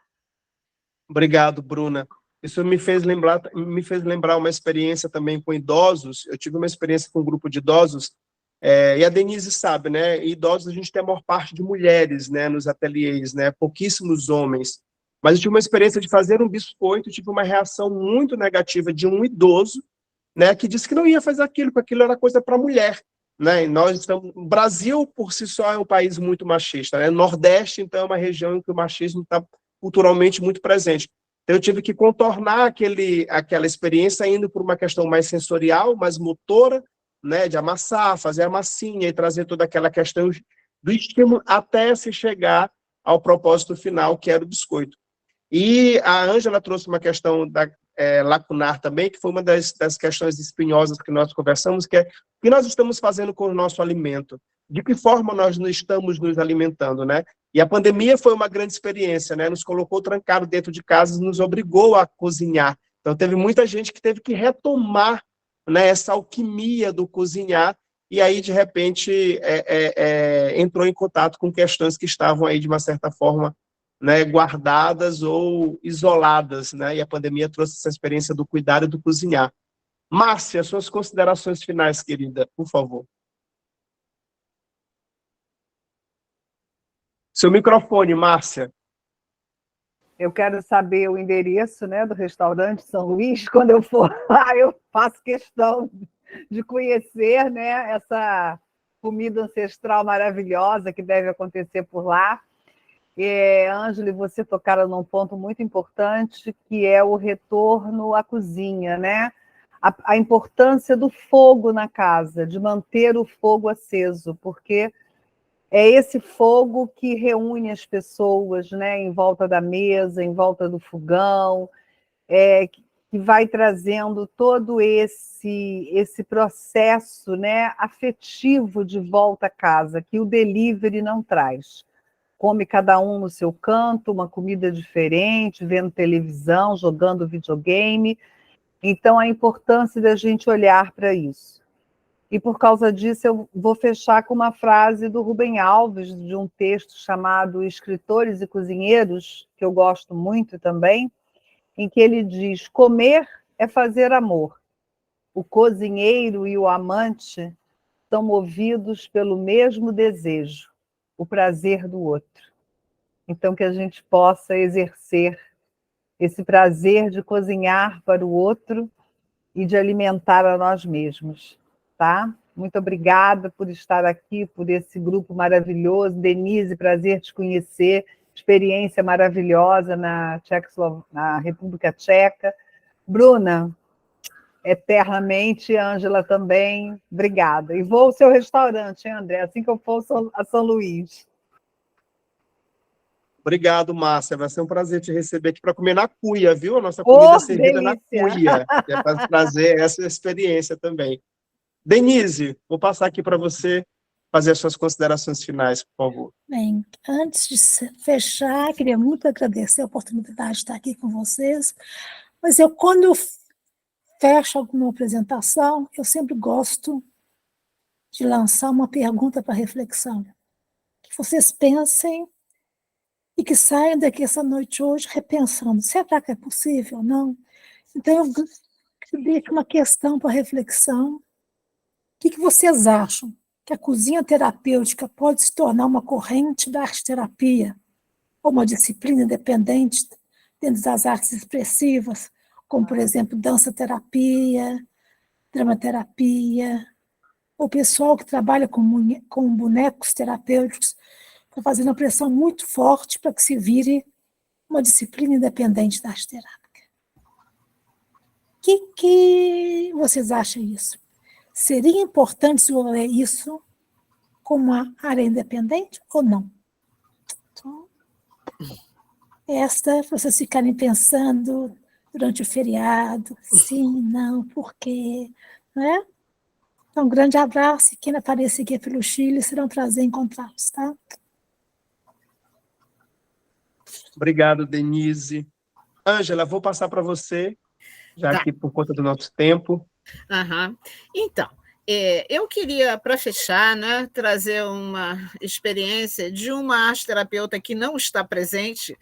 B: Obrigado, Bruna. Isso me fez lembrar uma experiência também com idosos. Eu tive uma experiência com um grupo de idosos, e a Denise sabe, né? Idosos a gente tem a maior parte de mulheres, né, nos ateliês, né? Pouquíssimos homens. Mas eu tive uma experiência de fazer um biscoito, tive uma reação muito negativa de um idoso, né, que disse que não ia fazer aquilo, porque aquilo era coisa para mulher, né? E o Brasil por si só é um país muito machista, né? Nordeste, então, é uma região em que o machismo está culturalmente muito presente. Então, eu tive que contornar aquela experiência indo por uma questão mais sensorial, mais motora, né, de amassar, fazer a massinha e trazer toda aquela questão do estímulo até se chegar ao propósito final, que era o biscoito. E a Ângela trouxe uma questão lacunar também, que foi uma das questões espinhosas que nós conversamos, que é o que nós estamos fazendo com o nosso alimento, de que forma nós não estamos nos alimentando, né? E a pandemia foi uma grande experiência, né? Nos colocou trancado dentro de casa e nos obrigou a cozinhar. Então, teve muita gente que teve que retomar, né, essa alquimia do cozinhar, e aí, de repente, entrou em contato com questões que estavam aí, de uma certa forma, né, guardadas ou isoladas, né? E a pandemia trouxe essa experiência do cuidado e do cozinhar. Márcia, suas considerações finais, querida, por favor. Seu microfone, Márcia.
D: Eu quero saber o endereço, né, do restaurante São Luís. Quando eu for lá, eu faço questão de conhecer, né, essa comida ancestral maravilhosa que deve acontecer por lá. Ângela, você tocaram num ponto muito importante, que é o retorno à cozinha, né? A importância do fogo na casa, de manter o fogo aceso, porque é esse fogo que reúne as pessoas, né, em volta da mesa, em volta do fogão, que vai trazendo todo esse processo, né, afetivo de volta a casa, que o delivery não traz. Come cada um no seu canto, uma comida diferente, vendo televisão, jogando videogame. Então, a importância da gente olhar para isso. E por causa disso, eu vou fechar com uma frase do Rubem Alves, de um texto chamado Escritores e Cozinheiros, que eu gosto muito também, em que ele diz: comer é fazer amor. O cozinheiro e o amante são movidos pelo mesmo desejo, o prazer do outro. Então, que a gente possa exercer esse prazer de cozinhar para o outro e de alimentar a nós mesmos, tá? Muito obrigada por estar aqui, por esse grupo maravilhoso. Denise, prazer te conhecer, experiência maravilhosa na República Tcheca. Bruna, eternamente, Ângela também, obrigada. E vou ao seu restaurante, hein, André, assim que eu for a São Luís.
B: Obrigado, Márcia. Vai ser um prazer te receber aqui para comer na cuia, viu? A nossa comida é servida na cuia, que é para trazer essa experiência também. Denise, vou passar aqui para você fazer as suas considerações finais, por favor.
E: Bem, antes de fechar, queria muito agradecer a oportunidade de estar aqui com vocês, mas quando eu fecho alguma apresentação, eu sempre gosto de lançar uma pergunta para reflexão. Que vocês pensem e que saiam daqui essa noite hoje repensando, será que é possível ou não? Então, eu deixo uma questão para reflexão. O que vocês acham? Que a cozinha terapêutica pode se tornar uma corrente da arte-terapia, ou uma disciplina independente dentro das artes expressivas, como, por exemplo, dança-terapia, dramaterapia, o pessoal que trabalha com bonecos terapêuticos está fazendo uma pressão muito forte para que se vire uma disciplina independente da arte terápica. O que vocês acham disso? Seria importante desenvolver isso como uma área independente ou não? Então, vocês ficarem pensando durante o feriado, sim, não, por quê? Né? Então, um grande abraço, e quem aparecer aqui pelo Chile, será um prazer encontrá-los, tá?
B: Obrigado, Denise. Ângela, vou passar para você, já
A: Tá.
B: que por conta do nosso tempo.
A: Uhum. Então, eu queria, para fechar, né, trazer uma experiência de uma arte-terapeuta que não está presente,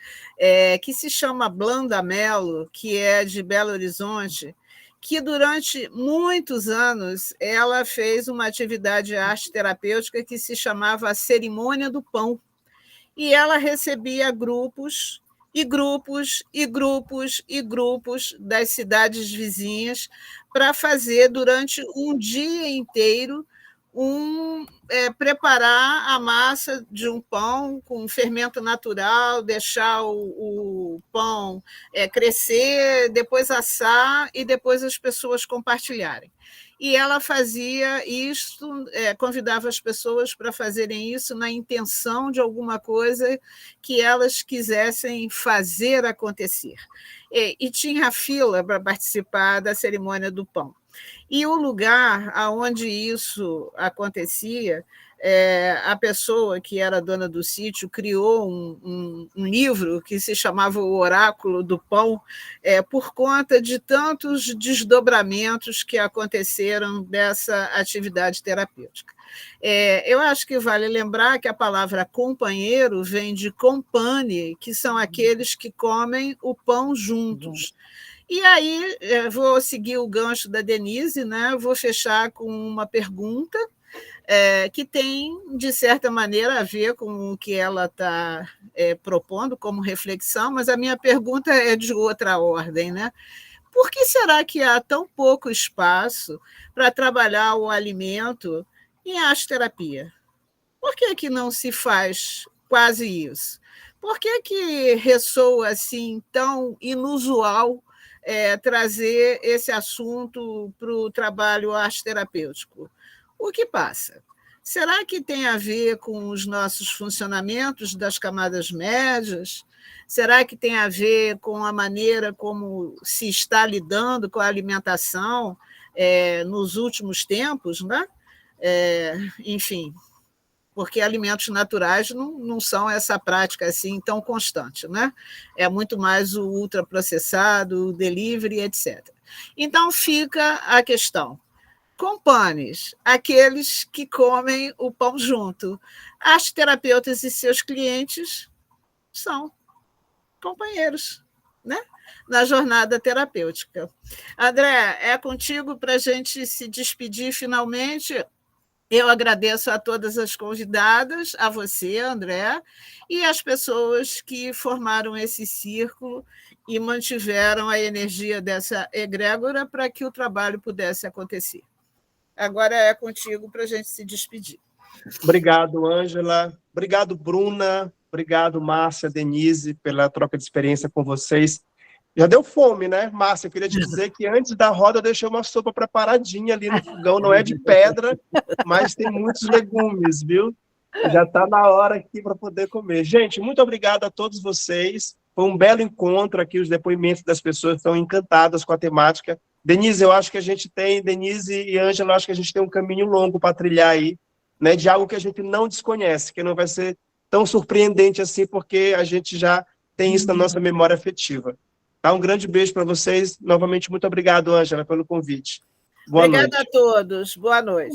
A: que se chama Blanda Mello, que é de Belo Horizonte, que durante muitos anos ela fez uma atividade arte-terapêutica que se chamava a Cerimônia do Pão. E ela recebia grupos e grupos e grupos e grupos das cidades vizinhas para fazer durante um dia inteiro preparar a massa de um pão com fermento natural, deixar o pão crescer, depois assar e depois as pessoas compartilharem. E ela fazia isso, convidava as pessoas para fazerem isso na intenção de alguma coisa que elas quisessem fazer acontecer. E tinha fila para participar da cerimônia do pão. E o lugar onde isso acontecia, a pessoa que era dona do sítio criou um livro que se chamava O Oráculo do Pão, por conta de tantos desdobramentos que aconteceram dessa atividade terapêutica. Eu acho que vale lembrar que a palavra companheiro vem de compane, que são aqueles que comem o pão juntos. E aí, vou seguir o gancho da Denise, né? Vou fechar com uma pergunta que tem, de certa maneira, a ver com o que ela está propondo como reflexão, mas a minha pergunta é de outra ordem, né? Por que será que há tão pouco espaço para trabalhar o alimento em arte-terapia? Por que não se faz quase isso? Por que ressoa assim tão inusual trazer esse assunto para o trabalho arte-terapêutico? O que passa? Será que tem a ver com os nossos funcionamentos das camadas médias? Será que tem a ver com a maneira como se está lidando com a alimentação nos últimos tempos, né? Enfim, porque alimentos naturais não são essa prática assim tão constante, né? É muito mais o ultraprocessado, o delivery, etc. Então, fica a questão. Companes, aqueles que comem o pão junto. As terapeutas e seus clientes são companheiros, né? Na jornada terapêutica. André, é contigo para a gente se despedir finalmente. Eu agradeço a todas as convidadas, a você, André, e as pessoas que formaram esse círculo e mantiveram a energia dessa egrégora para que o trabalho pudesse acontecer. Agora é contigo para a gente se despedir.
B: Obrigado, Ângela. Obrigado, Bruna. Obrigado, Márcia, Denise, pela troca de experiência com vocês. Já deu fome, né, Márcia? Eu queria te dizer que antes da roda eu deixei uma sopa preparadinha ali no fogão, não é de pedra, mas tem muitos legumes, viu? Já está na hora aqui para poder comer. Gente, muito obrigado a todos vocês. Foi um belo encontro aqui, os depoimentos das pessoas estão encantadas com a temática. Denise, eu acho que a gente tem, Denise e Ângela, eu acho que a gente tem um caminho longo para trilhar aí, né, de algo que a gente não desconhece, que não vai ser tão surpreendente assim, porque a gente já tem isso na nossa memória afetiva. Tá? Um grande beijo para vocês. Novamente, muito obrigado, Ângela, pelo convite. Boa
A: Obrigada
B: noite.
A: a todos. Boa noite.